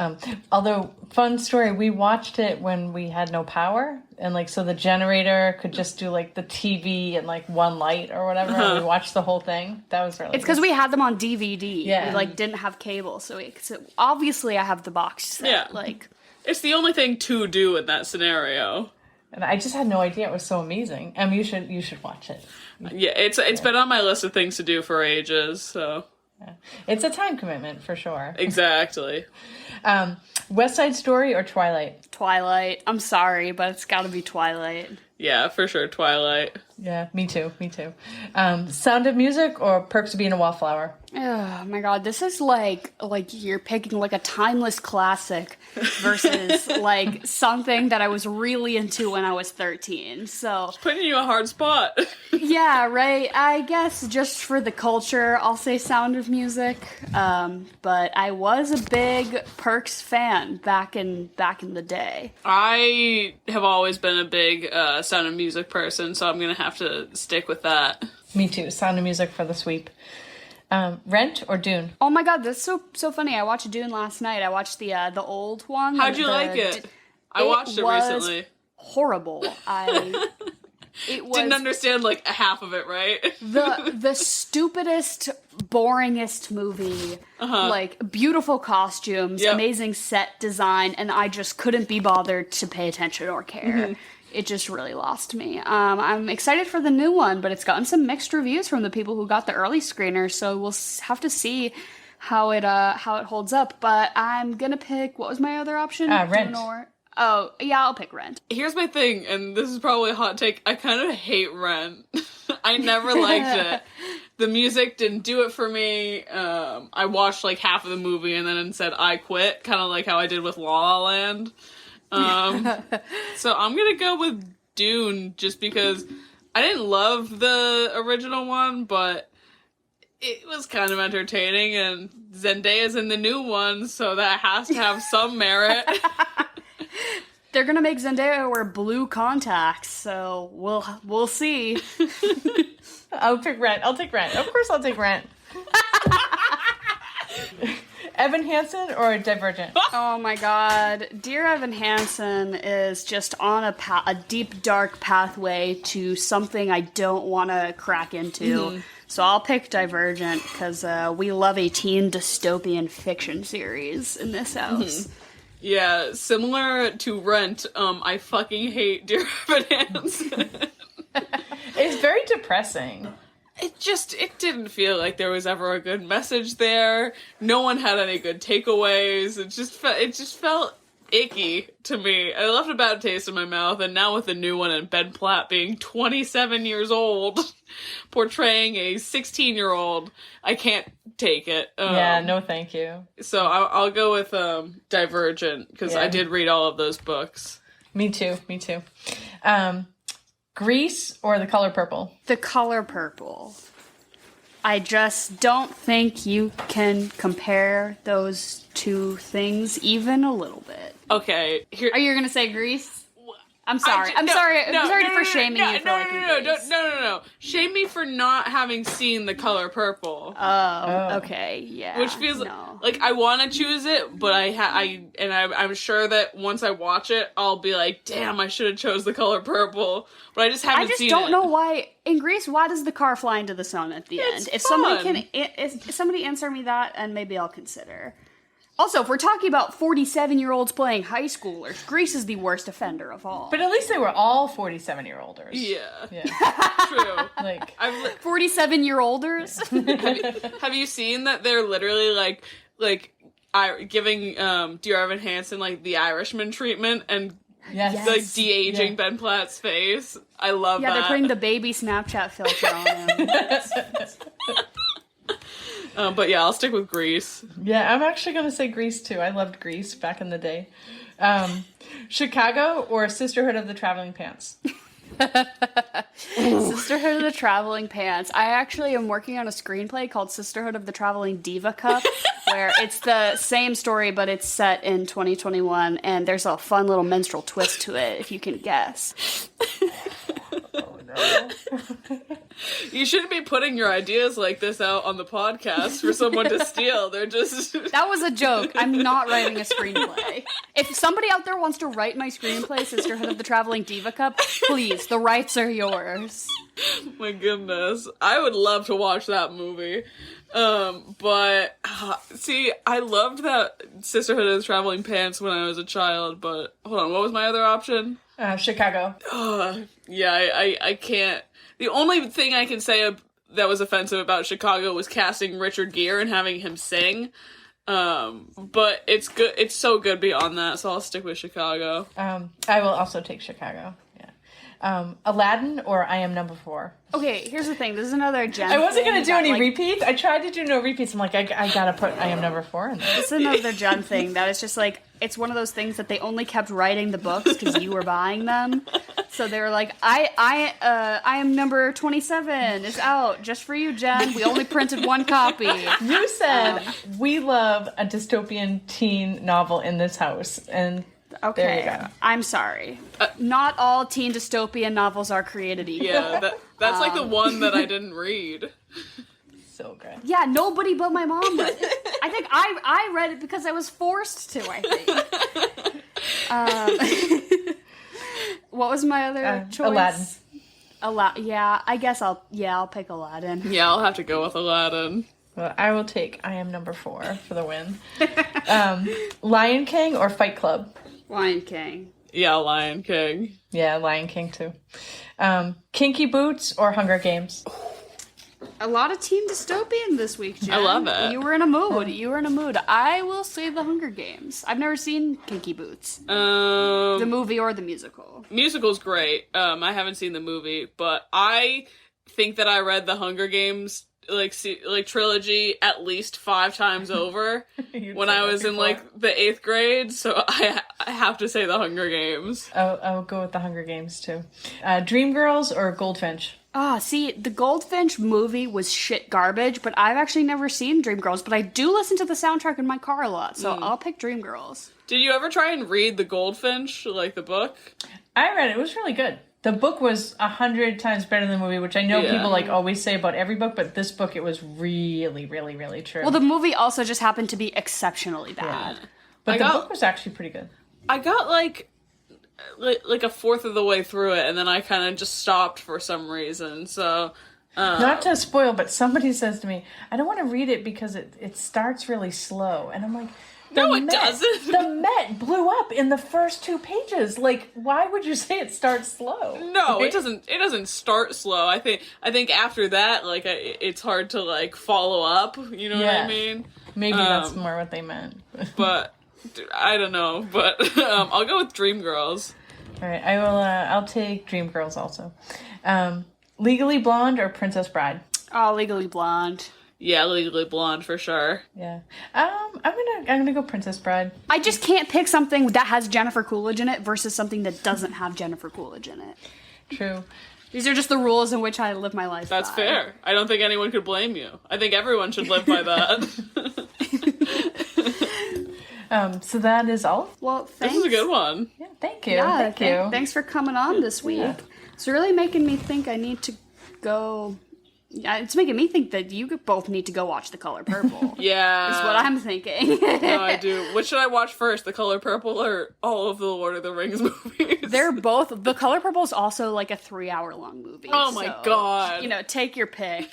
Although, fun story, we watched it when we had no power, and like so the generator could just do like the TV and like one light or whatever, and we watched the whole thing. That was really It's because we had them on DVD. Yeah. We like didn't have cable, so obviously I have the box set. Yeah. Like, it's the only thing to do in that scenario. And I just had no idea it was so amazing. You should watch it. Yeah, it's been on my list of things to do for ages, so... Yeah. It's a time commitment, for sure. Exactly. West Side Story or Twilight? Twilight. I'm sorry, but it's gotta be Twilight. Yeah, for sure, Twilight. Yeah, me too. Sound of Music or Perks of Being a Wallflower? Oh my god, this is like you're picking like a timeless classic versus like something that I was really into when I was 13. So Putting you in a hard spot. yeah, right. I guess just for the culture, I'll say Sound of Music. But I was a big Perks fan back in the day. I have always been a big Sound of Music person, so I'm gonna have to stick with that. Me too. Sound of Music for the sweep. Rent or Dune? Oh my god, that's so funny. I watched Dune last night. I watched the old one. How'd you like it? I watched it recently. Horrible. Didn't understand like half of it, right? the stupidest, boringest movie. Like beautiful costumes, amazing set design, and I just couldn't be bothered to pay attention or care. It just really lost me. I'm excited for the new one, but it's gotten some mixed reviews from the people who got the early screener, so we'll have to see how it holds up. But I'm gonna pick, what was my other option? Rent. Oh, yeah, I'll pick Rent. Here's my thing, and this is probably a hot take. I kind of hate Rent. I never liked it. The music didn't do it for me. I watched like half of the movie and then said I quit, kind of like how I did with La La Land. So I'm gonna go with Dune just because I didn't love the original one, but it was kind of entertaining, and Zendaya's in the new one, so that has to have some merit. They're gonna make Zendaya wear blue contacts, so we'll see. I'll pick Rent. Of course I'll take Rent. Evan Hansen or Divergent? Oh my god. Dear Evan Hansen is just on a deep, dark pathway to something I don't want to crack into. So I'll pick Divergent because we love a teen dystopian fiction series in this house. Yeah, similar to Rent, I fucking hate Dear Evan Hansen. It's very depressing. It didn't feel like there was ever a good message there. No one had any good takeaways. It just felt icky to me. I left a bad taste in my mouth, and now with the new one and Ben Platt being 27 years old, portraying a 16-year-old, I can't take it. Yeah, no thank you. So I'll go with Divergent, because I did read all of those books. Me too. Grease or The Color Purple? The Color Purple. I just don't think you can compare those two things even a little bit. Okay. Are you going to say Grease? I'm sorry. I'm sorry for shaming you for liking Grease. No. Shame me for not having seen The Color Purple. Oh, okay, yeah. Which feels like I want to choose it, but I'm sure that once I watch it, I'll be like, damn, I should have chose The Color Purple. But I just haven't seen it. I just don't know why. In Grease, why does the car fly into the sun at the end? If somebody answer me that, and maybe I'll consider. Also, if we're talking about 47-year-olds playing high schoolers, Grease is the worst offender of all. But at least they were all 47-year-olders. Yeah. True. Like 47-year-olders? Have you seen that they're literally giving Dear Evan Hansen like the Irishman treatment and like de-aging Ben Platt's face? I love that. Yeah, they're putting the baby Snapchat filter on him. But yeah, I'll stick with Grease. Yeah, I'm actually going to say Grease too. I loved Grease back in the day. Chicago or Sisterhood of the Traveling Pants? Sisterhood of the Traveling Pants. I actually am working on a screenplay called Sisterhood of the Traveling Diva Cup, where it's the same story, but it's set in 2021, and there's a fun little menstrual twist to it, if you can guess. Oh, no. You shouldn't be putting your ideas like this out on the podcast for someone to steal. They're just... That was a joke. I'm not writing a screenplay. If somebody out there wants to write my screenplay, Sisterhood of the Traveling Diva Cup, please, the rights are yours. My goodness. I would love to watch that movie. But, see, I loved that Sisterhood of the Traveling Pants when I was a child, but, hold on, what was my other option? Chicago. Yeah, I can't. The only thing I can say that was offensive about Chicago was casting Richard Gere and having him sing. But it's good. It's so good beyond that, so I'll stick with Chicago. I will also take Chicago. Yeah. Aladdin or I Am Number 4? Okay, here's the thing. This is another Jen. I wasn't going to do any repeats. I tried to do no repeats. I'm like, I got to put I Am Number 4 in there. This is another Jen thing that is just like, it's one of those things that they only kept writing the books because you were buying them. So they were like, I Am Number 27 is out just for you, Jen. We only printed one copy. You said we love a dystopian teen novel in this house, and okay, there you go. I'm sorry. Not all teen dystopian novels are created equal. Yeah, that's like the one that I didn't read. So good. Yeah, nobody but my mom read it. I think I read it because I was forced to, I think. What was my other choice? Aladdin. Yeah, I guess I'll pick Aladdin. Yeah, I'll have to go with Aladdin. Well, I will take I Am Number 4 for the win. Lion King or Fight Club? Lion King. Yeah, Lion King. Yeah, Lion King too. Kinky Boots or Hunger Games? A lot of teen dystopian this week, Jen. I love it. You were in a mood. I will say The Hunger Games. I've never seen Kinky Boots. The movie or the musical. Musical's great. I haven't seen the movie, but I think that I read The Hunger Games like trilogy at least 5 times over when I was in like the 8th grade. So I have to say The Hunger Games. I'll go with The Hunger Games too. Dreamgirls or Goldfinch? See, the Goldfinch movie was shit garbage, but I've actually never seen Dreamgirls, but I do listen to the soundtrack in my car a lot, so I'll pick Dreamgirls. Did you ever try and read The Goldfinch, like the book? I read it. It was really good. The book was 100 times better than the movie, which I know people like always say about every book, but this book, it was really, really, really true. Well, the movie also just happened to be exceptionally bad. Yeah. But the book was actually pretty good. I got like a fourth of the way through it, and then I kind of just stopped for some reason. So, not to spoil, but somebody says to me, "I don't want to read it because it starts really slow," and I'm like, No, it doesn't. The Met blew up in the first 2 pages. Like, why would you say it starts slow? No, it doesn't. It doesn't start slow. I think after that, like, it's hard to like follow up. You know what I mean? Maybe that's more what they meant. But I don't know. But I'll go with Dreamgirls. All right, I will. I'll take Dreamgirls also. Legally Blonde or Princess Bride? Oh, Legally Blonde. Yeah, Legally Blonde for sure. Yeah. I'm gonna go Princess Bride. I just can't pick something that has Jennifer Coolidge in it versus something that doesn't have Jennifer Coolidge in it. True. These are just the rules in which I live my life. That's fair. I don't think anyone could blame you. I think everyone should live by that. So that is all. Well, thanks. This is a good one. Yeah, thank you. Yeah, thank you. Thanks for coming on this week. Yeah. It's really making me think I need to go. Yeah, it's making me think that you both need to go watch The Color Purple. Yeah. Is what I'm thinking. No, I do. Which should I watch first? The Color Purple or all of the Lord of the Rings movies? They're both. The Color Purple is also like a 3-hour-long movie. Oh my god. You know, take your pick.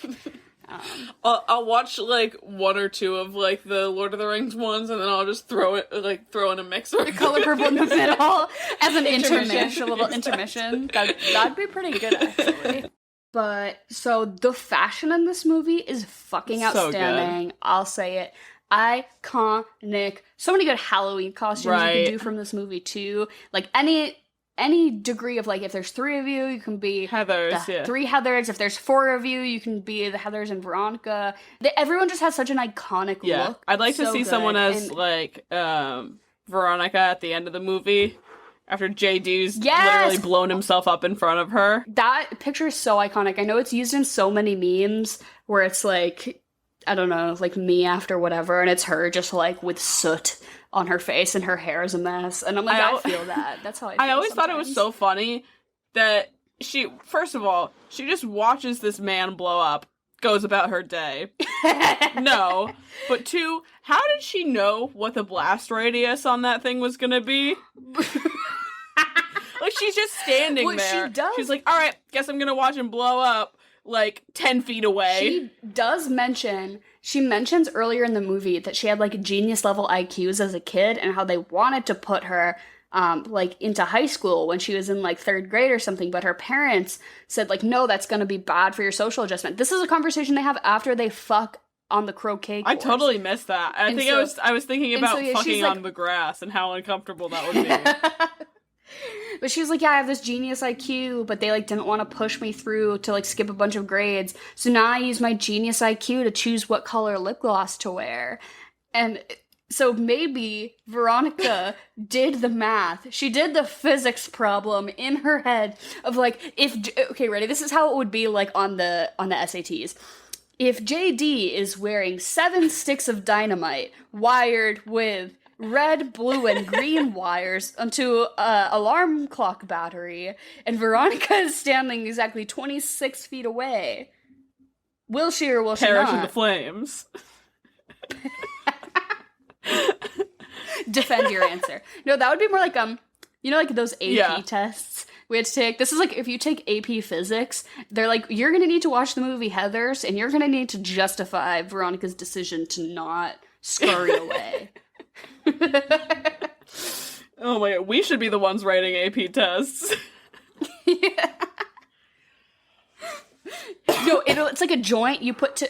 I'll watch like 1 or 2 of like the Lord of the Rings ones, and then I'll just throw in a mixer. The Color Purple in the middle as an intermission, a little intermission. That'd be pretty good, actually. But so the fashion in this movie is fucking outstanding. So I'll say it. Iconic. So many good Halloween costumes you can do from this movie too. Like any degree of like, if there's 3 of you, you can be Heathers. 3 Heathers. If there's 4 of you, you can be the Heathers and Veronica. Everyone just has such an iconic look. I'd like to see someone as like Veronica at the end of the movie. After JD's literally blown himself up in front of her. That picture is so iconic. I know it's used in so many memes where it's like, I don't know, like me after whatever, and it's her just like with soot on her face and her hair is a mess. And I'm like, I feel that. That's how I feel. I always thought it was so funny that first of all, she just watches this man blow up, goes about her day. No. But 2, how did she know what the blast radius on that thing was gonna be? Like, she's just standing there. She does. She's like, all right, guess I'm gonna watch him blow up, like, 10 feet away. She mentions earlier in the movie that she had, like, genius-level IQs as a kid, and how they wanted to put her, like, into high school when she was in, like, 3rd grade or something, but her parents said, like, no, that's gonna be bad for your social adjustment. This is a conversation they have after they fuck on the croquet course. I totally missed that. I was thinking about fucking on the grass and how uncomfortable that would be. But she was like, yeah, I have this genius IQ, but they, like, didn't want to push me through to, like, skip a bunch of grades. So now I use my genius IQ to choose what color lip gloss to wear. And so maybe Veronica did the math. She did the physics problem in her head of, like, okay, ready? This is how it would be, like, on the SATs. If JD is wearing 7 sticks of dynamite wired with red, blue, and green wires onto a alarm clock battery, and Veronica is standing exactly 26 feet away, will she or will she perish not? in the flames? Defend your answer. No, that would be more like, you know, like those AP tests we had to take. This is like, if you take AP physics, they're like, you're gonna need to watch the movie Heathers, and you're gonna need to justify Veronica's decision to not scurry away. Oh my god, we should be the ones writing AP tests. Yeah. No, it's like a joint you put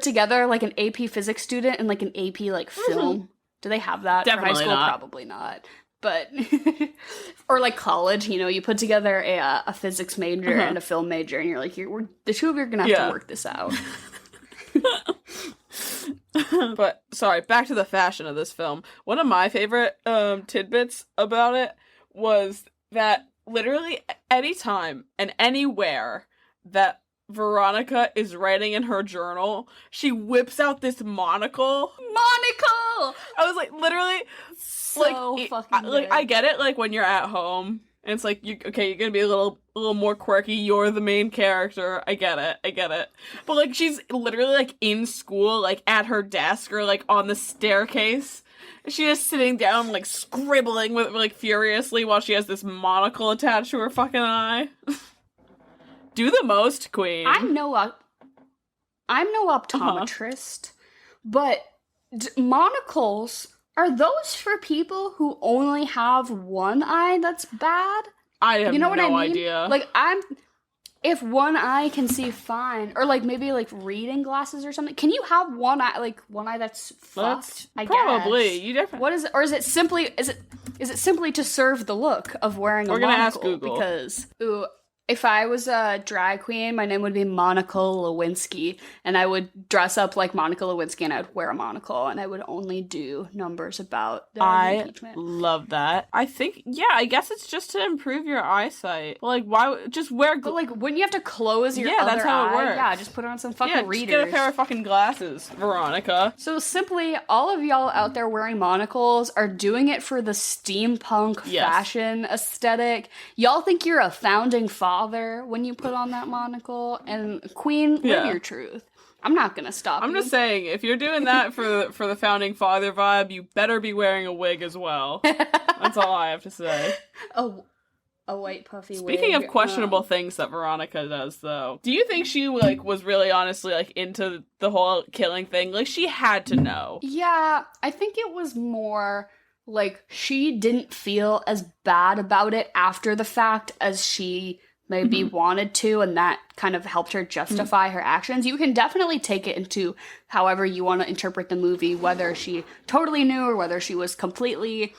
together, like an AP physics student and like an AP like film. Mm-hmm. Do they have that Definitely for high school? not. Probably not. But or like college, you know, you put together a physics major and a film major, and you're like, the 2 of you are gonna have to work this out. But sorry, back to the fashion of this film. One of my favorite tidbits about it was that literally anytime and anywhere that Veronica is writing in her journal, she whips out this monocle. I was like, literally, so fucking good. I get it, like when you're at home and it's like, you're gonna be a little more quirky. You're the main character. I get it. But like, she's literally like in school, like at her desk or like on the staircase. She's just sitting down, like scribbling with like furiously while she has this monocle attached to her fucking eye. Do the most, queen. I'm no optometrist, but monocles Are those for people who only have one eye that's bad? I have You know what no I mean? idea. Like, if one eye can see fine, or like maybe like reading glasses or something, can you have one eye that's fucked? I probably. guess. You definitely. What is it? Or is it simply to serve the look of wearing a We're monocle? gonna ask Google. Because if I was a drag queen, my name would be Monica Lewinsky, and I would dress up like Monica Lewinsky, and I would wear a monocle, and I would only do numbers about the impeachment. Love that. I think, I guess it's just to improve your eyesight. Like, why just wear? But like, wouldn't you have to close your other that's how eye? it works. Yeah, just put on some fucking readers. Just get a pair of fucking glasses, Veronica. So simply, all of y'all out there wearing monocles are doing it for the steampunk fashion aesthetic. Y'all think you're a founding father when you put on that monocle, and queen, live your truth. I'm not gonna stop I'm just saying, if you're doing that for the founding father vibe, you better be wearing a wig as well. That's all I have to say. A white puffy wig. Speaking of questionable things that Veronica does, though, do you think she like was really honestly like into the whole killing thing? Like, she had to know. Yeah, I think it was more like she didn't feel as bad about it after the fact as she maybe wanted to, and that kind of helped her justify her actions. You can definitely take it into however you want to interpret the movie, whether she totally knew or whether she was completely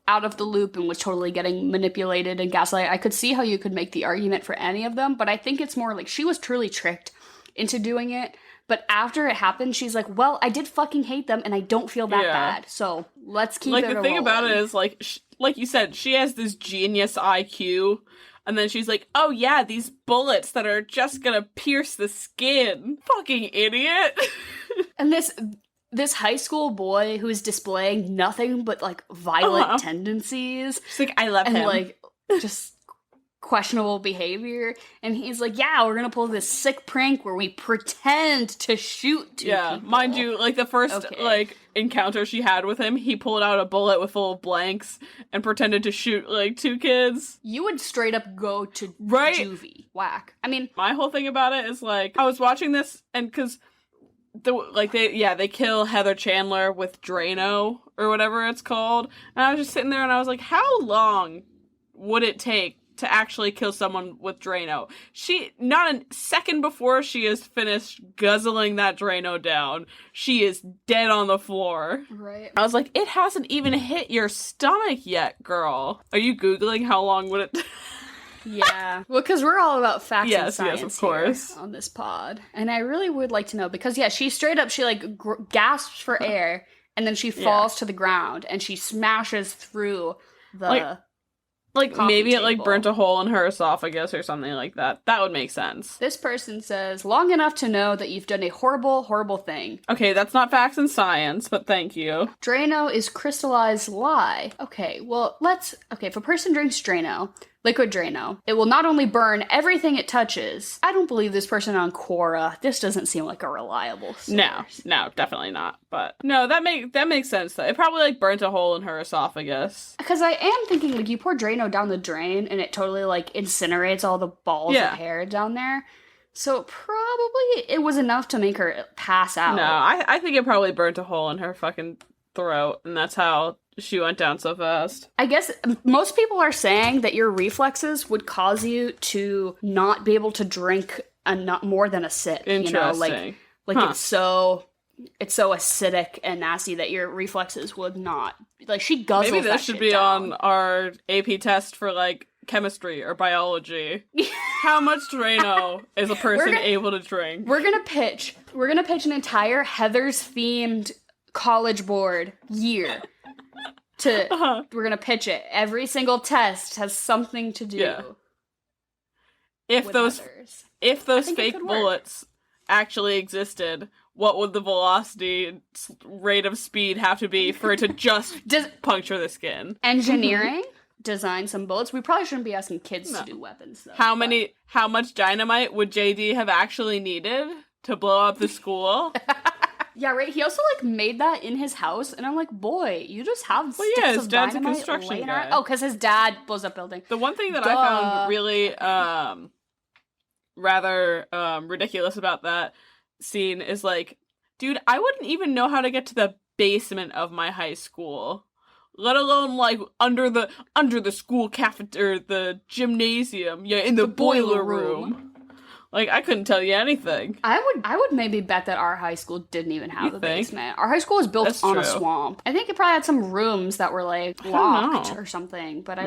out of the loop and was totally getting manipulated and gaslighted. I could see how you could make the argument for any of them, but I think it's more like she was truly tricked into doing it. But after it happened, she's like, well, I did fucking hate them, and I don't feel that bad. So let's keep it Like, the thing about it is, like you said, she has this genius IQ. And then she's like, oh yeah, these bullets that are just gonna pierce the skin. Fucking idiot. And this high school boy who's displaying nothing but, like, violent tendencies. She's like, I love him. And, like, just questionable behavior. And he's like, yeah, we're gonna pull this sick prank where we pretend to shoot two people. Mind you, like, the first, encounter she had with him, he pulled out a bullet with full of blanks and pretended to shoot, like, 2 kids. You would straight up go to juvie. Whack. I mean, my whole thing about it is, like, I was watching this, and because they kill Heather Chandler with Drano, or whatever it's called, and I was just sitting there and I was like, how long would it take to actually kill someone with Drano? She, not a second before she is finished guzzling that Drano down, she is dead on the floor. Right. I was like, it hasn't even hit your stomach yet, girl. Are you Googling how long would it Yeah. Well, because we're all about facts and science of course. Here on this pod. And I really would like to know, because, she straight up, she, like, gasps for air, and then she falls to the ground, and she smashes through the... Like, maybe it, like, table. burnt a hole in her esophagus or something like that. That would make sense. This person says, long enough to know that you've done a horrible, horrible thing. Okay, that's not facts and science, but thank you. Drano is crystallized lye. Okay, well, if a person drinks Drano, liquid Drano, it will not only burn everything it touches. I don't believe this person on Quora. This doesn't seem like a reliable source. No, definitely not. But no, that makes sense though. It probably like burnt a hole in her esophagus. Because I am thinking, like, you pour Drano down the drain and it totally like incinerates all the balls of hair down there. So probably it was enough to make her pass out. No, I think it probably burnt a hole in her fucking throat, and that's how she went down so fast. I guess most people are saying that your reflexes would cause you to not be able to drink not more than a sip. Interesting. It's so acidic and nasty that your reflexes would not. Like, she guzzles Maybe that this should shit be down. on our AP test for, like, chemistry or biology. How much Drano is a person able to drink? We're gonna pitch an entire Heather's themed college board year. We're gonna pitch it. Every single test has something to do. If those fake bullets actually existed, what would the velocity rate of speed have to be for it to just puncture the skin? Engineering? Design some bullets. We probably shouldn't be asking kids to do weapons, though. How much dynamite would JD have actually needed to blow up the school? Yeah, right. He also like made that in his house, and I'm like, boy, you just have sticks his of dad's a dynamite construction laying guy. around. Oh, because his dad blows up buildings. The one thing that I found really rather ridiculous about that scene is like, dude, I wouldn't even know how to get to the basement of my high school, let alone like under the school cafeteria, the gymnasium, in the boiler room. Like, I couldn't tell you anything. I would maybe bet that our high school didn't even have a basement. Our high school was built on a swamp. I think it probably had some rooms that were like locked or something. But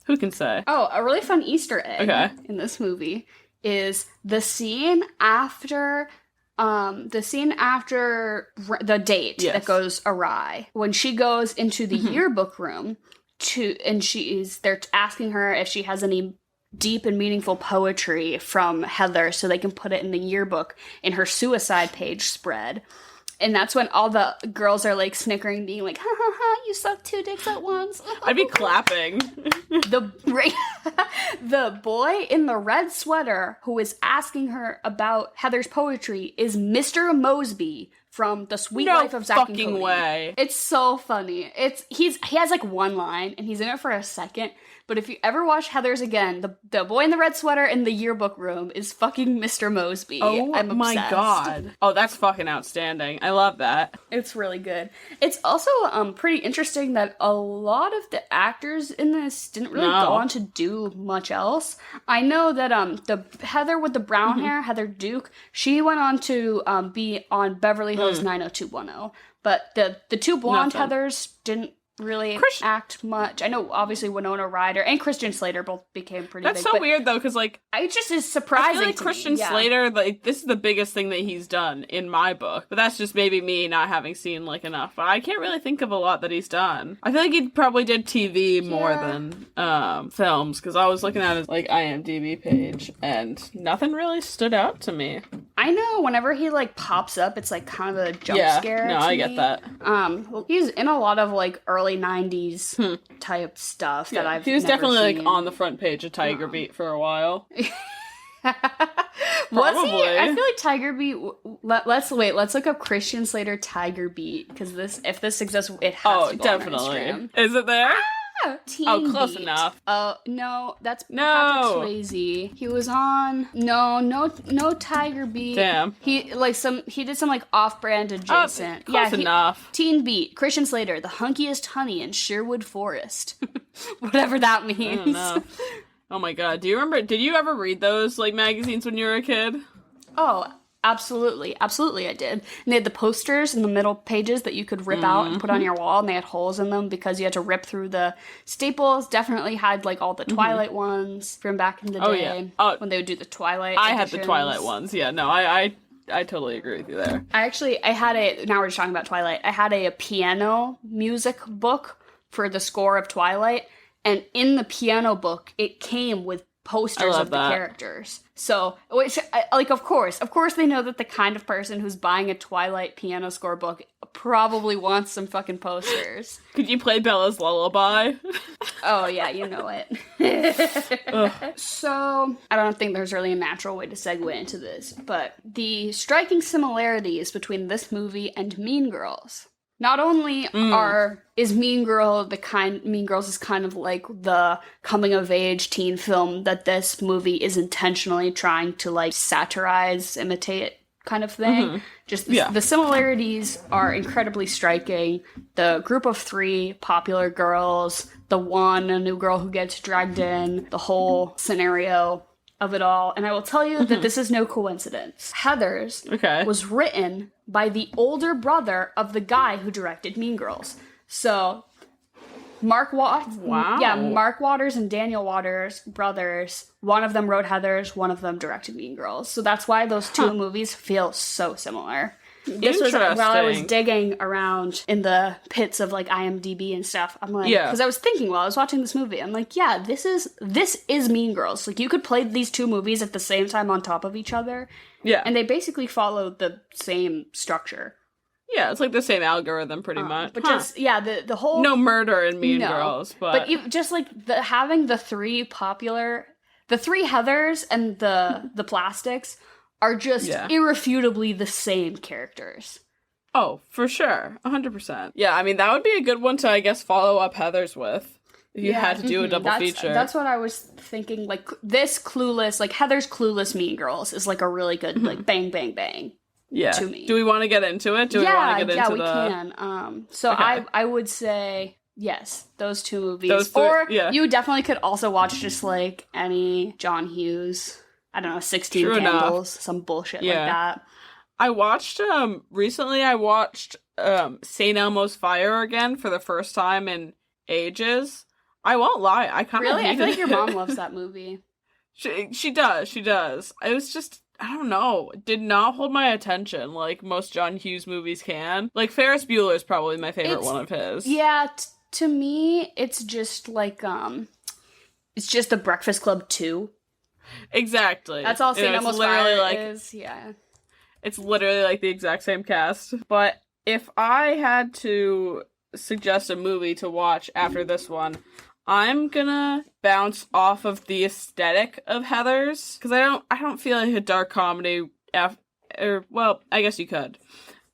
who can say? Oh, a really fun Easter egg in this movie is the scene after the date that goes awry. When she goes into the yearbook room they're asking her if she has any deep and meaningful poetry from Heather so they can put it in the yearbook in her suicide page spread. And that's when all the girls are like snickering, being like, ha ha ha, you suck 2 dicks at once. I'd be clapping. The boy in the red sweater who is asking her about Heather's poetry is Mr. Mosby from The Sweet Life of Zack and Cody. No fucking way. It's so funny. He has like one line and he's in it for a second. But if you ever watch Heathers again, the boy in the red sweater in the yearbook room is fucking Mr. Mosby. Oh, I'm obsessed. My God. Oh, that's fucking outstanding. I love that. It's really good. It's also pretty interesting that a lot of the actors in this didn't really go on to do much else. I know that the Heather with the brown hair, Heather Duke, she went on to be on Beverly Hills 90210. But the two blonde Heathers didn't really act much. I know, obviously, Winona Ryder and Christian Slater both became pretty big. That's so weird, though, because, like... It just is surprising. I feel like Christian Slater, like, this is the biggest thing that he's done in my book. But that's just maybe me not having seen, like, enough. But I can't really think of a lot that he's done. I feel like he probably did TV more than films, because I was looking at his, like, IMDb page, and nothing really stood out to me. I know, whenever he, like, pops up, it's, like, kind of a jump scare to I me. get that. He's in a lot of, like, early 90s type stuff that I've He was never definitely seen. like on the front page of Tiger Beat for a while. Was he? I feel like Tiger Beat. Let's look up Christian Slater Tiger Beat, because if this exists, it has to go definitely. on Instagram. Is it there? Teen close Beat. enough. No, that's Patrick Swayze. He was on no Tiger Beat. Damn. He did some like off-brand adjacent. Close enough. Teen Beat, Christian Slater, the hunkiest honey in Sherwood Forest. Whatever that means. I don't know. Oh my God. Did you ever read those like magazines when you were a kid? Oh, absolutely I did. And they had the posters in the middle pages that you could rip out and put on your wall, and they had holes in them because you had to rip through the staples. Definitely had like all the Twilight ones from back in the day when they would do the Twilight I editions. had the Twilight ones. Yeah, no, I totally agree with you there. Now we're just talking about Twilight. I had a piano music book for the score of Twilight, and in the piano book it came with posters of the characters. So, of course they know that the kind of person who's buying a Twilight piano score book probably wants some fucking posters. Could you play Bella's Lullaby? Oh, yeah, you know it. So, I don't think there's really a natural way to segue into this, but the striking similarities between this movie and Mean Girls. Not only is Mean Girls is kind of like the coming of age teen film that this movie is intentionally trying to like satirize, imitate kind of thing. The similarities are incredibly striking. The group of 3 popular girls, a new girl who gets dragged in, the whole scenario of it all. And I will tell you that this is no coincidence. Heathers was written by the older brother of the guy who directed Mean Girls. So Mark Waters and Daniel Waters, brothers, one of them wrote Heathers, one of them directed Mean Girls. So that's why those two movies feel so similar. This was while I was digging around in the pits of like IMDb and stuff. I'm like, because I was thinking while I was watching this movie, I'm like, yeah, this is Mean Girls. Like, you could play these two movies at the same time on top of each other. Yeah, and they basically follow the same structure. Yeah, it's like the same algorithm pretty much. But just the whole no murder in Mean Girls, but just like having the 3 Heathers and the Plastics are just irrefutably the same characters. Oh, for sure. 100%. Yeah, I mean, that would be a good one to, I guess, follow up Heathers with. If you had to do a double feature. That's what I was thinking. Like, this Clueless, like, Heathers Clueless Mean Girls is, like, a really good, like, bang, bang, bang. Yeah. to me. Do we want to get into it? Do we want to get into we can. So Okay. I would say yes, those two movies. Those three, or yeah. you definitely could also watch just like any John Hughes. I don't know, 16 True Candles, enough. some bullshit Yeah. like that. I watched recently St. Elmo's Fire again for the first time in ages. I won't lie, I kind of Really? I feel like your it. mom loves that movie. She does. It was just, I don't know, did not hold my attention like most John Hughes movies can. Like Ferris Bueller is probably my favorite one of his. Yeah, to me, it's just like it's just The Breakfast Club 2. Exactly. That's all St. Elmo's Fire is. Yeah. It's literally like the exact same cast. But if I had to suggest a movie to watch after this one, I'm gonna bounce off of the aesthetic of Heathers, because I don't feel like a dark comedy well, I guess you could,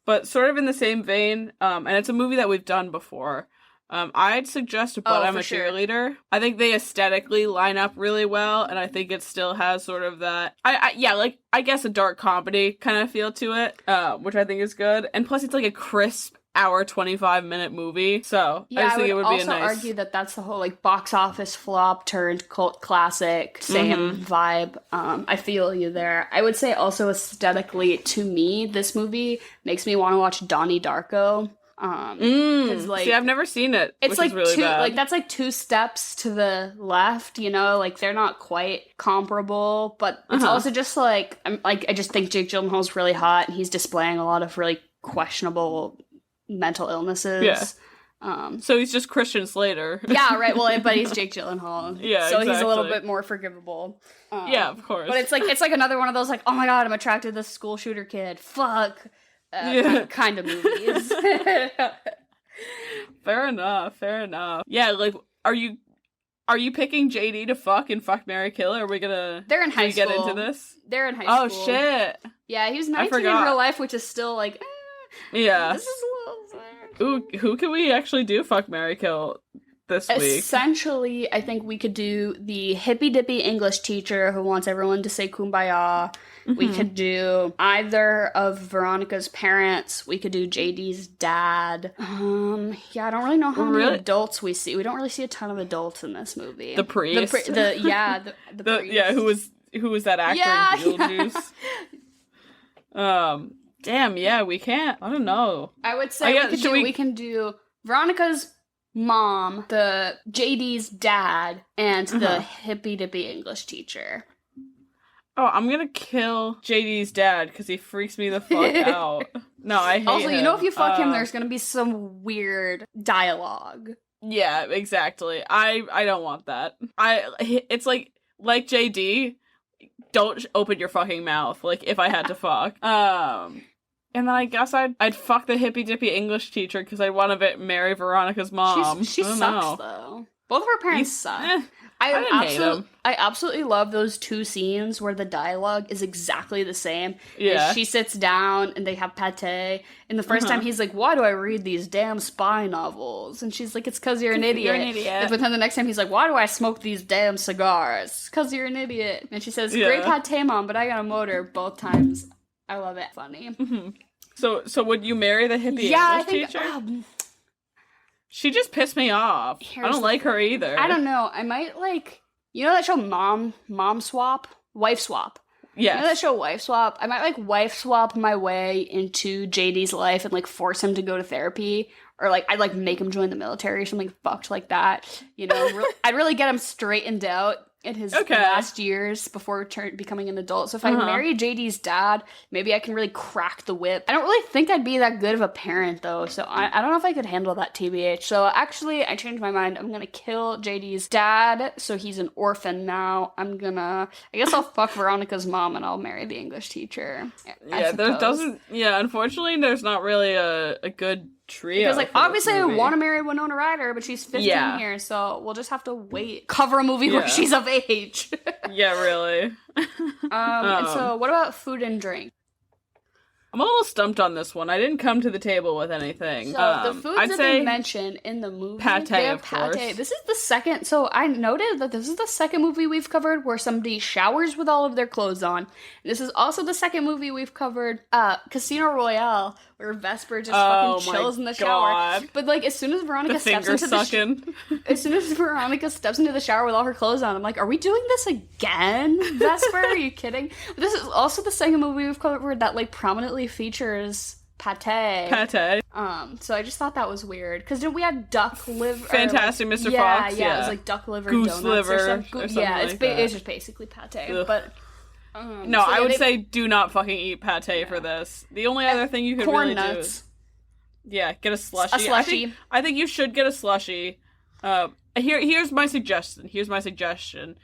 but sort of in the same vein, and it's a movie that we've done before. I'd suggest But I'm a Cheerleader. I think they aesthetically line up really well, and I think it still has sort of that, I guess a dark comedy kind of feel to it, which I think is good, and plus it's like a crisp hour 25-minute movie, so I just think it would be a nice. I would also argue that that's the whole like box office flop turned cult classic, same vibe. I feel you there. I would say also aesthetically, to me, this movie makes me want to watch Donnie Darko. Like, see, I've never seen it. It's like really bad. Like that's like 2 steps to the left, you know, like they're not quite comparable, but it's also just like I just think Jake Gyllenhaal's really hot and he's displaying a lot of really questionable mental illnesses. Yeah. So he's just Christian Slater. Yeah, right. Well, but he's Jake Gyllenhaal. Yeah, so exactly. He's a little bit more forgivable. Yeah, of course. But it's like another one of those like, oh my god, I'm attracted to this school shooter kid. Fuck. Kind of movies. Fair enough. Yeah, like, are you picking JD to fuck and fuck, marry, kill? Or are we gonna? They're in high school. Get into this? They're in high school. Oh shit! Yeah, he was 19 in real life, which is still like. Yeah. This is a little. Ooh, who can we actually do fuck, marry, kill this week? Essentially, I think we could do the hippy dippy English teacher who wants everyone to say kumbaya. We could do either of Veronica's parents. We could do JD's dad. Yeah, I don't really know how many adults we see. We don't really see a ton of adults in this movie. The priest. The priest. Yeah, who was that actor in Beetlejuice? Damn, yeah, we can't. I don't know. I would say we can do Veronica's mom, the JD's dad, and the hippy dippy English teacher. Oh, I'm gonna kill JD's dad because he freaks me the fuck out. No, I hate him. You know, if you fuck him, there's gonna be some weird dialogue. Yeah, exactly. I don't want that. It's like JD, don't open your fucking mouth. Like, if I had to fuck. And then I guess I'd fuck the hippy dippy English teacher because I want to marry Veronica's mom. She sucks though. Both of her parents suck. I absolutely love those 2 scenes where the dialogue is exactly the same. Yeah. And she sits down and they have pate. And the first time he's like, why do I read these damn spy novels? And she's like, it's because you're an idiot. You're an idiot. But then the next time he's like, why do I smoke these damn cigars? It's because you're an idiot. And she says, great pate, mom, but I got a motor. Both times. I love it. Funny. Mm-hmm. So would you marry the hippie English teacher? She just pissed me off. I don't like her either. I don't know. I might you know that show Mom Swap? Wife Swap. Yes. You know that show Wife Swap? I might wife swap my way into JD's life and force him to go to therapy. Or I'd make him join the military or something fucked like that. You know, I'd really get him straightened out in his last years before becoming an adult. So if I marry JD's dad, maybe I can really crack the whip. I don't really think I'd be that good of a parent, though, so I don't know if I could handle that, TBH. So actually, I changed my mind. I'm gonna kill JD's dad, so he's an orphan now. I guess I'll fuck Veronica's mom, and I'll marry the English teacher. Unfortunately, there's not really a good trio. Because, obviously I want to marry Winona Ryder, but she's 15 here, so we'll just have to wait. Cover a movie where she's of age. Yeah, really. And so, what about food and drink? I'm a little stumped on this one. I didn't come to the table with anything. So the foods that they mention in the movie, pate, of course. This is the second. So I noted that this is the second movie we've covered where somebody showers with all of their clothes on. This is also the second movie we've covered, Casino Royale, where Vesper just fucking chills in the shower. But like as soon as Veronica steps into the shower with all her clothes on, I'm like, are we doing this again, Vesper? Are you kidding? But this is also the second movie we've covered that like prominently features pate. So I just thought that was weird because we had duck liver. Fantastic Mr. Fox. Yeah, it was like duck liver, goose donuts liver, or something. Yeah, it's just basically pate. Ugh. But no, so I would say do not fucking eat pate for this. The only other thing you could really nuts. do, get a slushie. A slushie. I think you should get a slushie. Here's my suggestion.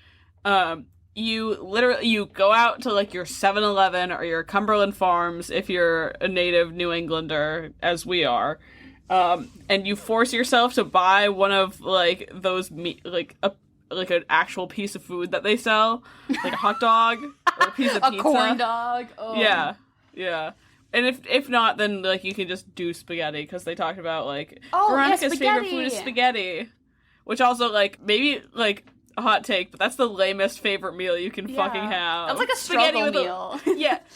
You go out to like your 7-Eleven or your Cumberland Farms if you're a native New Englander, as we are, and you force yourself to buy one of like those like an actual piece of food that they sell, like a hot dog or a piece of pizza. A corn dog. Oh. Yeah. And if not, then like you can just do spaghetti because they talked about like Veronica's favorite food is spaghetti, which also like maybe like a hot take, but that's the lamest favorite meal you can fucking have. That's like a spaghetti meal.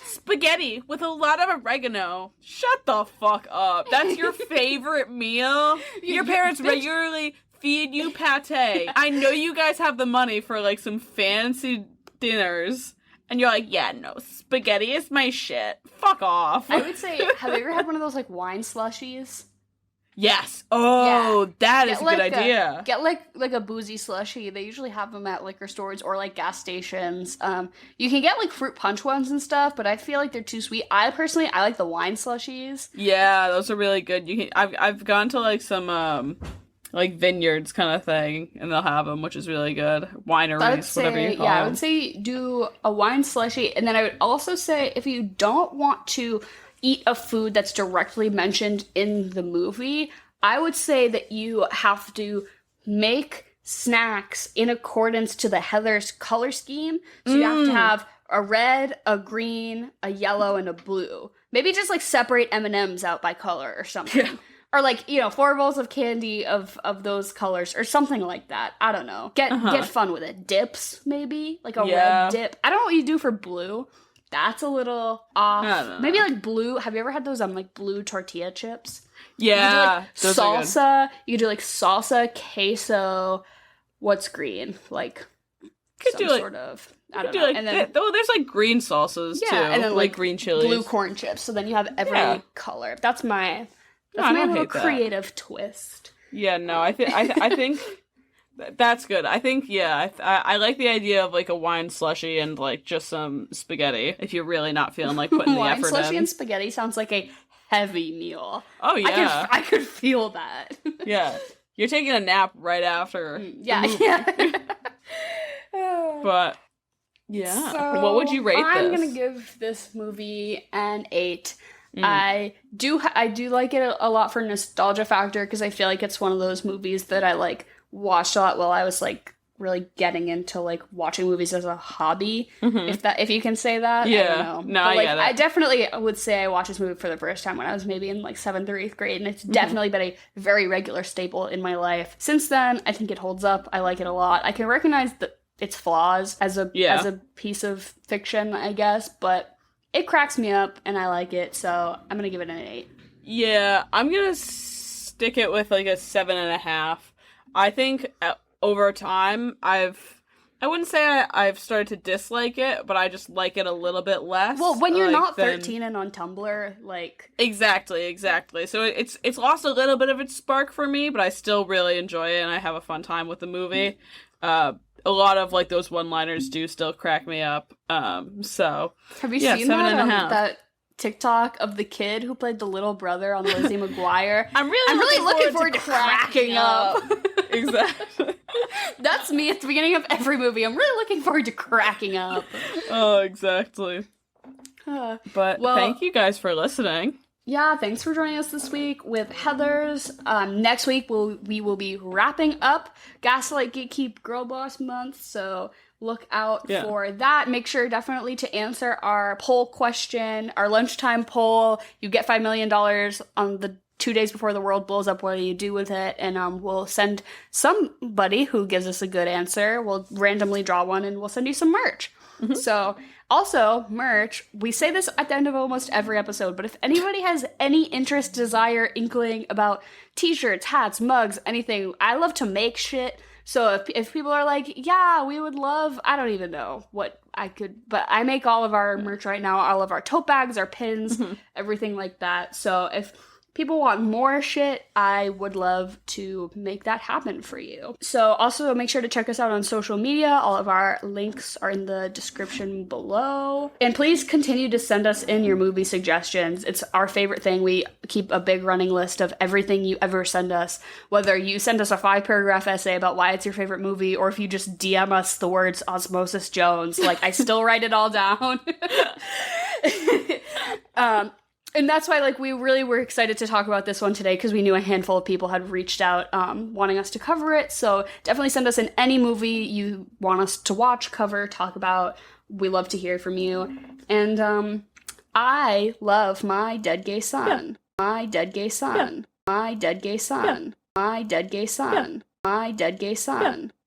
Spaghetti with a lot of oregano. Shut the fuck up. That's your favorite meal? Your parents regularly feed you pate. I know you guys have the money for like some fancy dinners. And you're like, yeah, no, spaghetti is my shit. Fuck off. I would say, have you ever had one of those like wine slushies? Yes. Oh, yeah. That is a good idea. Get like a boozy slushie. They usually have them at liquor stores or like gas stations. You can get like fruit punch ones and stuff, but I feel like they're too sweet. I like the wine slushies. Yeah, those are really good. I've gone to like some like vineyards kind of thing, and they'll have them, which is really good. Wineries, whatever you call them. I would say do a wine slushie, and then I would also say if you don't want to eat a food that's directly mentioned in the movie, I would say that you have to make snacks in accordance to the Heather's color scheme. So you have to have a red, a green, a yellow, and a blue. Maybe just like separate M&Ms out by color or something. Yeah. Or like, 4 bowls of candy of those colors or something like that. I don't know. Get fun with it. Dips, maybe? Like a red dip. I don't know what you do for blue. That's a little off. I don't know. Maybe like blue. Have you ever had those like blue tortilla chips? Yeah. You could do, like, salsa. You could do like salsa, queso. What's green? Like could some do sort of. I don't know. Like, and then there's like green salsas too. And then like green chilies. Blue corn chips. So then you have every color. That's my little creative twist. Yeah, no, I think that's good. I think, I like the idea of like a wine slushie and like just some spaghetti if you're really not feeling like putting the effort in. Wine slushie and spaghetti sounds like a heavy meal. Oh, yeah. I could feel that. Yeah. You're taking a nap right after. Yeah. But, yeah. So, what would you rate this? I'm going to give this movie an 8. I do like it a lot for nostalgia factor because I feel like it's one of those movies that I like watched a lot while I was like really getting into like watching movies as a hobby, if you can say that. Yeah, I don't know. No, but, like, I get it. I definitely would say I watched this movie for the first time when I was maybe in like 7th or 8th grade, and it's definitely been a very regular staple in my life since then. I think it holds up. I like it a lot. I can recognize its flaws as a piece of fiction, I guess, but it cracks me up, and I like it, so I'm gonna give it an 8. Yeah, I'm gonna stick it with like a 7.5. I think over time, I wouldn't say I've started to dislike it, but I just like it a little bit less. Well, when you're not 13 and on Tumblr, like... Exactly. So it's lost a little bit of its spark for me, but I still really enjoy it, and I have a fun time with the movie. A lot of like those one-liners do still crack me up. So have you seen that TikTok of the kid who played the little brother on Lizzie McGuire? I'm really looking forward to cracking up. Exactly. That's me at the beginning of every movie. I'm really looking forward to cracking up. Oh, exactly. But thank you guys for listening. Yeah, thanks for joining us this week with Heather's. Next week we will be wrapping up Gaslight, Gatekeep, Girlboss month, so look out for that. Make sure definitely to answer our poll question, our lunchtime poll. You get $5 million on the 2 days before the world blows up. What do you do with it? And we'll send somebody who gives us a good answer. We'll randomly draw one and we'll send you some merch. Mm-hmm. So also merch, we say this at the end of almost every episode, but if anybody has any interest, desire, inkling about t-shirts, hats, mugs, anything, I love to make shit. So if people are like, yeah, we would love, I don't even know what I could, but I make all of our merch right now, all of our tote bags, our pins, everything like that. So if people want more shit, I would love to make that happen for you. So also make sure to check us out on social media. All of our links are in the description below. And please continue to send us in your movie suggestions. It's our favorite thing. We keep a big running list of everything you ever send us, whether you send us a 5-paragraph essay about why it's your favorite movie, or if you just DM us the words Osmosis Jones. Like, I still write it all down. And that's why, like, we really were excited to talk about this one today, because we knew a handful of people had reached out wanting us to cover it. So definitely send us in any movie you want us to watch, cover, talk about. We love to hear from you. And I love my dead gay son. My dead gay son. My dead gay son. My dead gay son. My dead gay son.